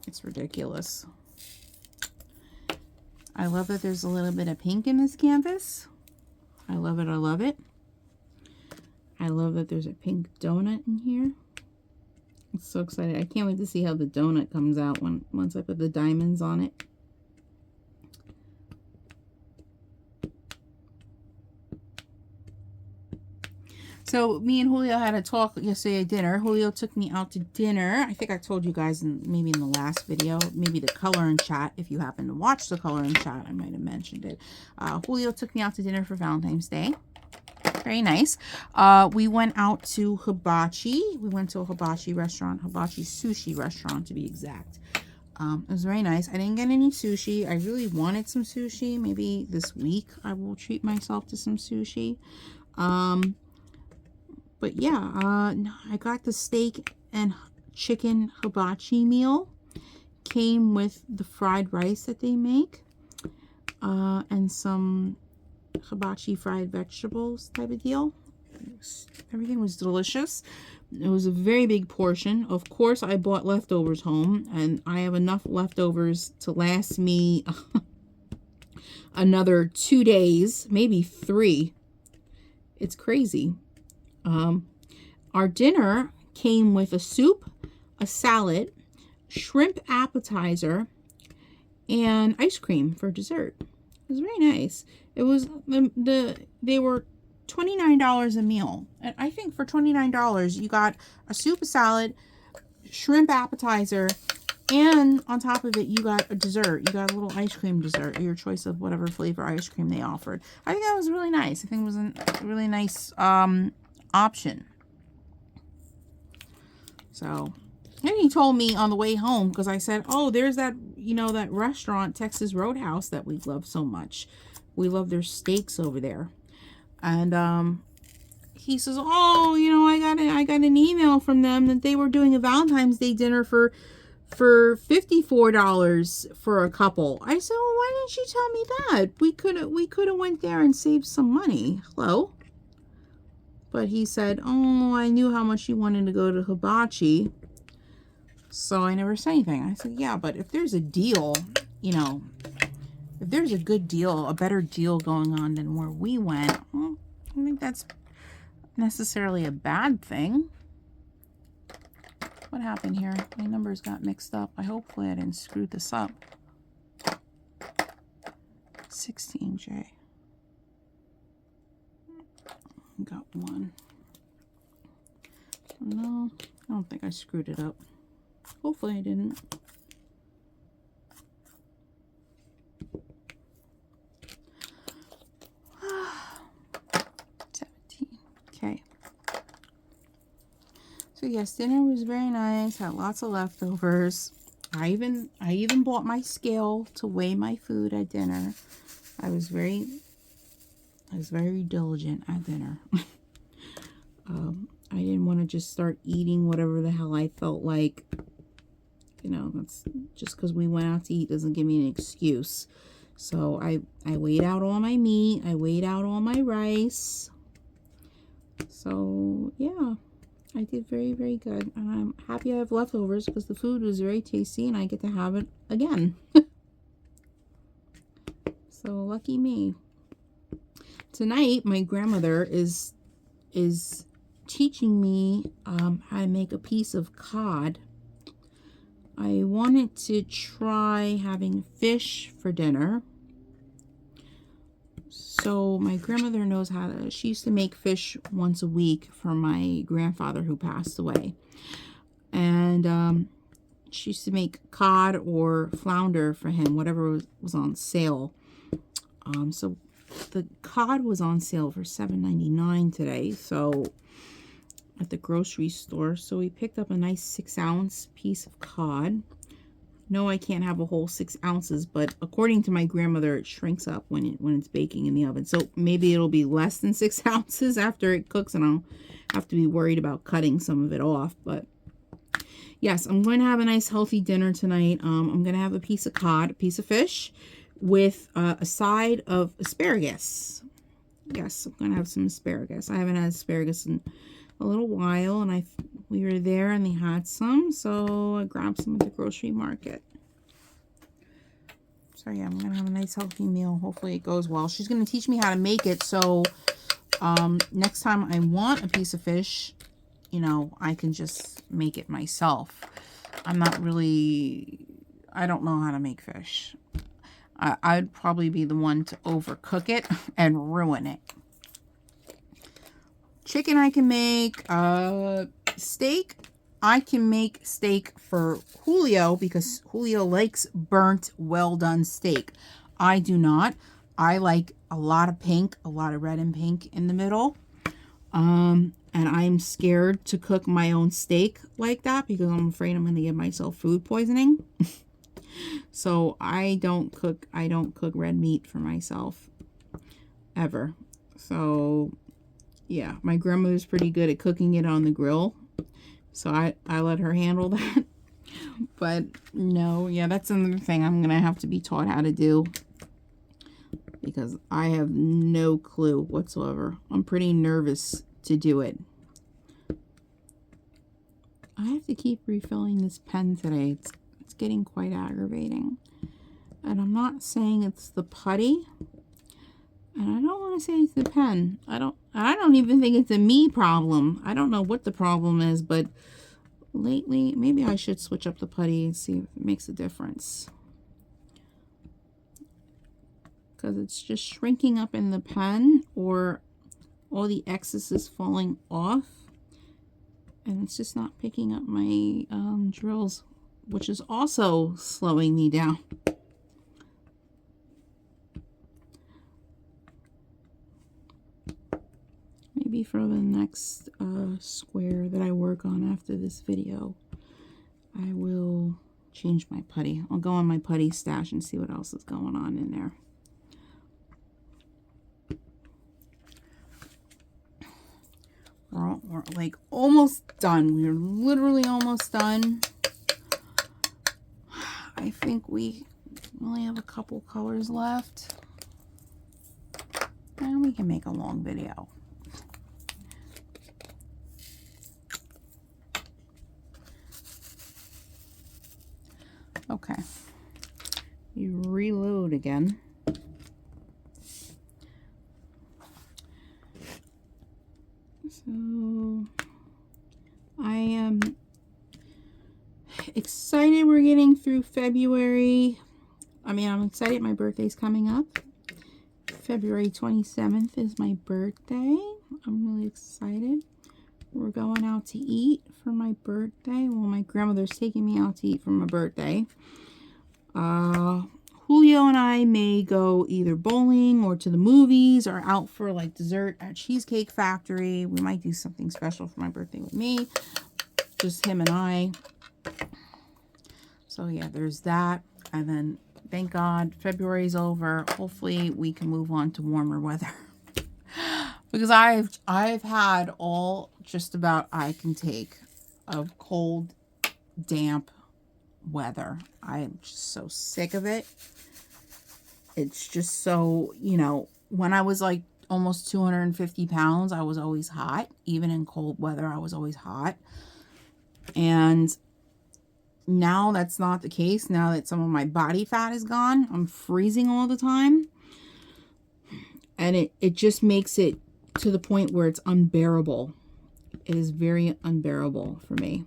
It's ridiculous. I love that there's a little bit of pink in this canvas. I love it. I love it. I love that there's a pink donut in here. I'm so excited. I can't wait to see how the donut comes out once I put the diamonds on it. So me and Julio had a talk yesterday at dinner. Julio took me out to dinner. I think I told you guys maybe in the last video, maybe the color and chat. If you happen to watch the color and chat, I might have mentioned it. Julio took me out to dinner for Valentine's Day. Very nice. We went out to Hibachi. We went to a hibachi restaurant, hibachi sushi restaurant to be exact. It was very nice. I didn't get any sushi. I really wanted some sushi. Maybe this week I will treat myself to some sushi. But yeah, I got the steak and chicken hibachi meal. Came with the fried rice that they make. And some hibachi fried vegetables type of deal. Everything was delicious. It was a very big portion. Of course, I bought leftovers home. And I have enough leftovers to last me another 2 days. Maybe 3. It's crazy. Our dinner came with a soup, a salad, shrimp appetizer, and ice cream for dessert. It was very nice. It was they were $29 a meal, and I think for $29 you got a soup, a salad, shrimp appetizer, and on top of it you got a dessert. You got a little ice cream dessert, your choice of whatever flavor ice cream they offered. I think that was really nice. I think it was a really nice option. So, and he told me on the way home, because I said, oh, there's that, you know, that restaurant, Texas Roadhouse, that we love so much. We love their steaks over there. And he says, oh, you know, I got an email from them that they were doing a Valentine's Day dinner for $54 for a couple. I said, well, why didn't you tell me that? We could have went there and saved some money. Hello? But he said, oh, I knew how much you wanted to go to Hibachi, so I never said anything. I said, yeah, but if there's a deal, you know, if there's a good deal, a better deal going on than where we went, well, I don't think that's necessarily a bad thing. What happened here? My numbers got mixed up. Hopefully I didn't screw this up. 16J. Got one. No, I don't think I screwed it up. Hopefully I didn't. Okay. So yes, dinner was very nice. Had lots of leftovers. I even bought my scale to weigh my food at dinner. I was very diligent at dinner. I didn't want to just start eating whatever the hell I felt like. You know, that's just because we went out to eat doesn't give me an excuse. So I weighed out all my meat. I weighed out all my rice. So yeah, I did very, very good. And I'm happy I have leftovers because the food was very tasty and I get to have it again. So lucky me. Tonight, my grandmother is teaching me how to make a piece of cod. I wanted to try having fish for dinner. So my grandmother knows how to, she used to make fish once a week for my grandfather who passed away. And she used to make cod or flounder for him, whatever was on sale. So the cod was on sale for $7.99 today, so at the grocery store. So we picked up a nice 6-ounce piece of cod. No, I can't have a whole 6 ounces, but according to my grandmother, it shrinks up when it's baking in the oven. So maybe it'll be less than 6 ounces after it cooks, and I'll have to be worried about cutting some of it off. But yes, I'm going to have a nice healthy dinner tonight. I'm going to have a piece of cod, a piece of fish, with a side of asparagus. Yes, I'm going to have some asparagus. I haven't had asparagus in a little while, and I we were there and they had some, so I grabbed some at the grocery market. So yeah, I'm gonna have a nice healthy meal. Hopefully it goes well. She's gonna teach me how to make it, so next time I want a piece of fish, you know, I can just make it myself. I don't know how to make fish. I'd probably be the one to overcook it and ruin it. Chicken I can make. Steak, I can make steak for Julio because Julio likes burnt, well done steak. I do not. I like a lot of pink, a lot of red and pink in the middle. And I'm scared to cook my own steak like that because I'm afraid I'm going to give myself food poisoning. So I don't cook red meat for myself ever. So yeah, my grandmother's pretty good at cooking it on the grill. So I let her handle that. But no, yeah, that's another thing I'm going to have to be taught how to do. Because I have no clue whatsoever. I'm pretty nervous to do it. I have to keep refilling this pen today. It's getting quite aggravating. And I'm not saying it's the putty. And I don't want to say it's the pen. I don't even think it's a me problem. I don't know what the problem is, but lately, maybe I should switch up the putty and see if it makes a difference. Because it's just shrinking up in the pen, or all the excess is falling off. And it's just not picking up my drills, which is also slowing me down. Maybe for the next square that I work on after this video, I will change my putty. I'll go on my putty stash and see what else is going on in there. We're like almost done. We're literally almost done. I think we only have a couple colors left. And we can make a long video. Okay. You reload again. So I am excited we're getting through February. I'm excited my birthday's coming up. February 27th is my birthday. I'm really excited. We're going out to eat for my birthday. Well, my grandmother's taking me out to eat for my birthday. Julio and I may go either bowling or to the movies or out for like dessert at Cheesecake Factory. We might do something special for my birthday with me. Just him and I. So yeah, there's that. And then thank God February's over. Hopefully we can move on to warmer weather. Because I've had all just about I can take of cold, damp weather. I'm just so sick of it. It's just so, you know, when I was like almost 250 pounds, I was always hot. Even in cold weather, I was always hot. And now that's not the case. Now that some of my body fat is gone, I'm freezing all the time. And it just makes it to the point where it's unbearable. It is very unbearable for me.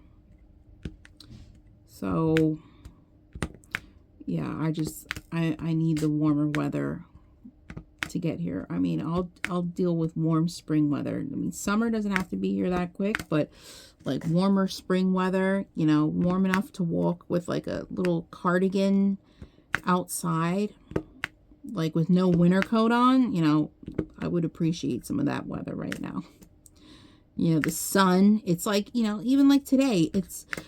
So yeah, I need the warmer weather to get here. I mean, I'll deal with warm spring weather. I mean, summer doesn't have to be here that quick, but like warmer spring weather, you know, warm enough to walk with like a little cardigan outside, like with no winter coat on, you know, I would appreciate some of that weather right now. You know, the sun, it's like, you know, even like today,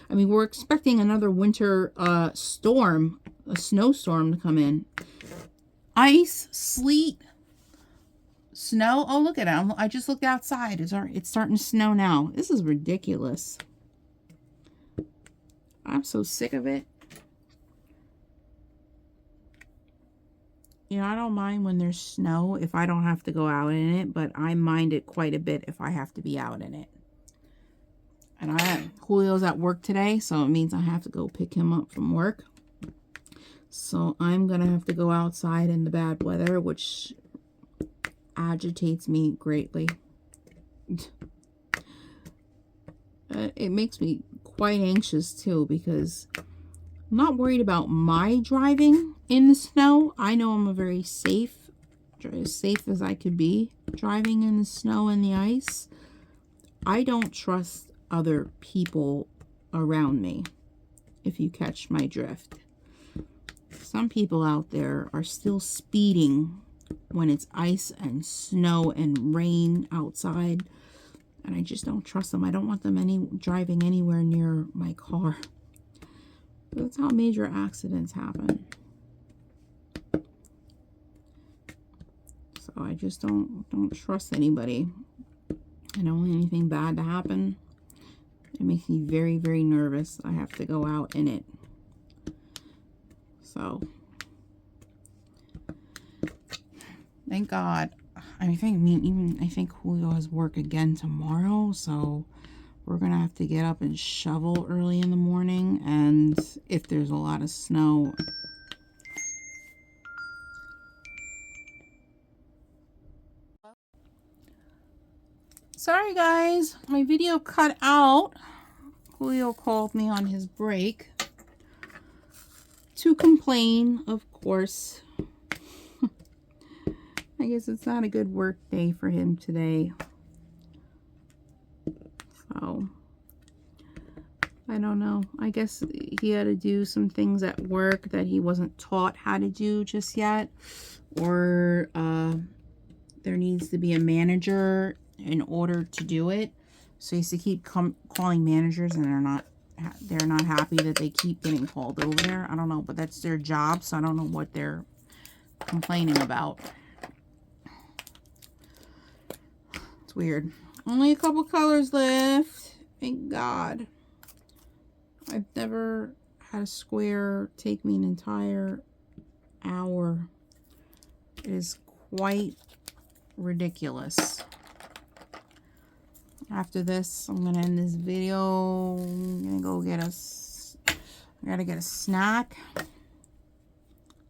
I mean, we're expecting another winter storm, a snowstorm to come in. Ice, sleet, snow. Oh, look at it. I just looked outside. It's starting to snow now. This is ridiculous. I'm so sick of it. You know, I don't mind when there's snow if I don't have to go out in it, but I mind it quite a bit if I have to be out in it. And Julio's at work today, so it means I have to go pick him up from work. So I'm going to have to go outside in the bad weather, which agitates me greatly. It makes me quite anxious too, because I'm not worried about my driving in the snow. I know I'm a very safe, as safe as I could be driving in the snow and the ice. I don't trust other people around me, if you catch my drift. Some people out there are still speeding when it's ice and snow and rain outside, and I just don't trust them. I don't want them driving anywhere near my car. That's how major accidents happen. So I just don't trust anybody. I don't want anything bad to happen. It makes me very, very nervous. I have to go out in it. So thank God. I think Julio has work again tomorrow, so we're gonna have to get up and shovel early in the morning, and if there's a lot of snow, sorry guys, my video cut out. Julio called me on his break to complain, of course. I guess it's not a good work day for him today. So, I don't know. I guess he had to do some things at work that he wasn't taught how to do just yet. Or there needs to be a manager in order to do it. So he has to keep calling managers, and they're not happy that they keep getting called over there. I don't know, but that's their job, so I don't know what they're complaining about. It's weird. Only a couple colors left. Thank God. I've never had a square take me an entire hour. It is quite ridiculous. After this, I'm gonna end this video. I'm gonna go get us. I gotta get a snack,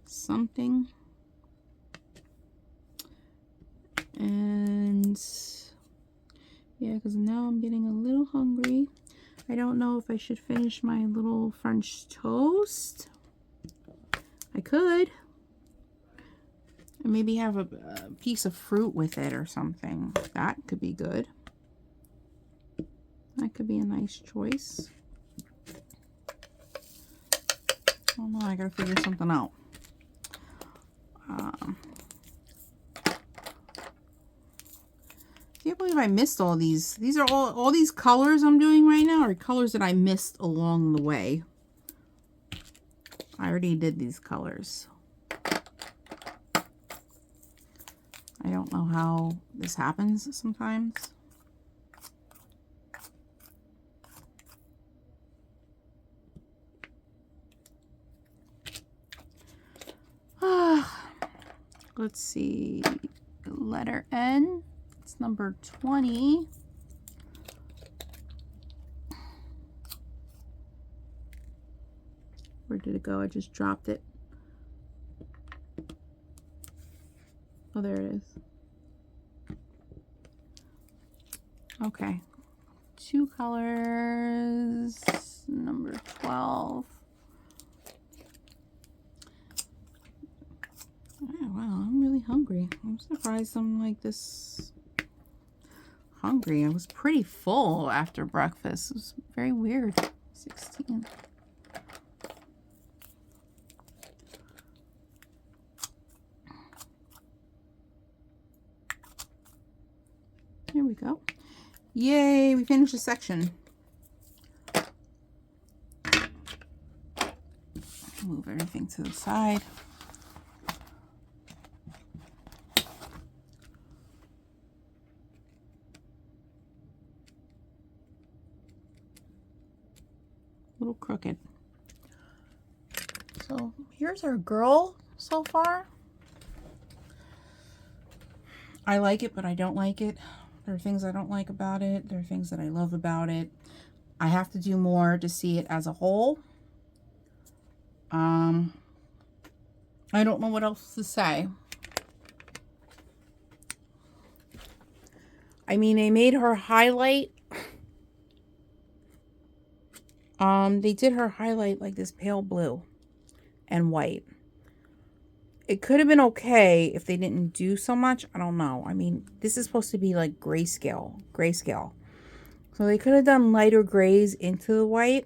something, and yeah, because now I'm getting a little hungry. I don't know if I should finish my little French toast. I could. And maybe have a piece of fruit with it or something. That could be good. That could be a nice choice. I don't know. I gotta figure something out. Can't believe I missed all these. These are all these colors I'm doing right now are colors that I missed along the way. I already did these colors. I don't know how this happens sometimes. Let's see. Letter N. It's number 20. Where did it go? I just dropped it. Oh, there it is. Okay. 2 colors. Number 12. Oh, wow, I'm really hungry. I'm surprised I'm like this hungry. I was pretty full after breakfast. It was very weird. 16. Here we go. Yay, we finished a section. Move everything to the side. Little crooked. So here's our girl so far. I like it, but I don't like it. There are things I don't like about it. There are things that I love about it. I have to do more to see it as a whole. I don't know what else to say. I mean, they made her highlight. They did her highlight like this pale blue and white. It could have been okay if they didn't do so much. I don't know. I mean, this is supposed to be like grayscale. So they could have done lighter grays into the white.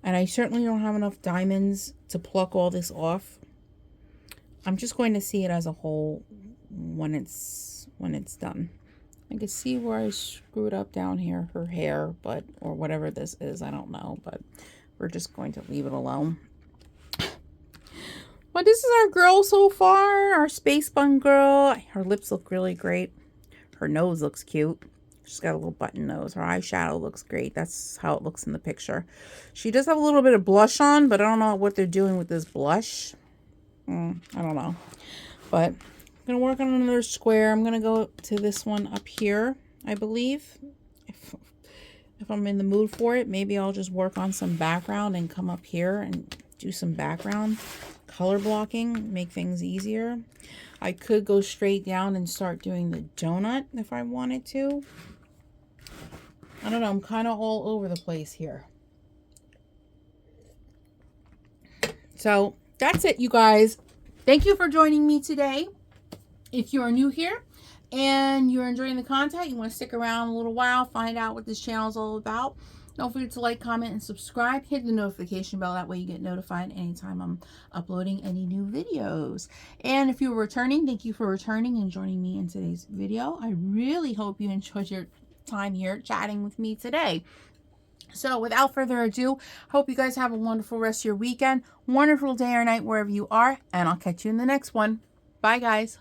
And I certainly don't have enough diamonds to pluck all this off. I'm just going to see it as a whole when it's done. I can see where I screwed up down here, her hair, but, or whatever this is, I don't know, but we're just going to leave it alone. But this is our girl so far, our space bun girl. Her lips look really great. Her nose looks cute. She's got a little button nose. Her eyeshadow looks great. That's how it looks in the picture. She does have a little bit of blush on, but I don't know what they're doing with this blush. I don't know. But I'm going to work on another square. I'm going to go to this one up here, I believe. If I'm in the mood for it, maybe I'll just work on some background and come up here and do some background color blocking, make things easier. I could go straight down and start doing the donut if I wanted to. I don't know. I'm kind of all over the place here. So that's it, you guys. Thank you for joining me today. If you are new here and you're enjoying the content, you want to stick around a little while, find out what this channel is all about, don't forget to like, comment, and subscribe. Hit the notification bell. That way you get notified anytime I'm uploading any new videos. And if you're returning, thank you for returning and joining me in today's video. I really hope you enjoyed your time here chatting with me today. So without further ado, hope you guys have a wonderful rest of your weekend, wonderful day or night wherever you are, and I'll catch you in the next one. Bye, guys.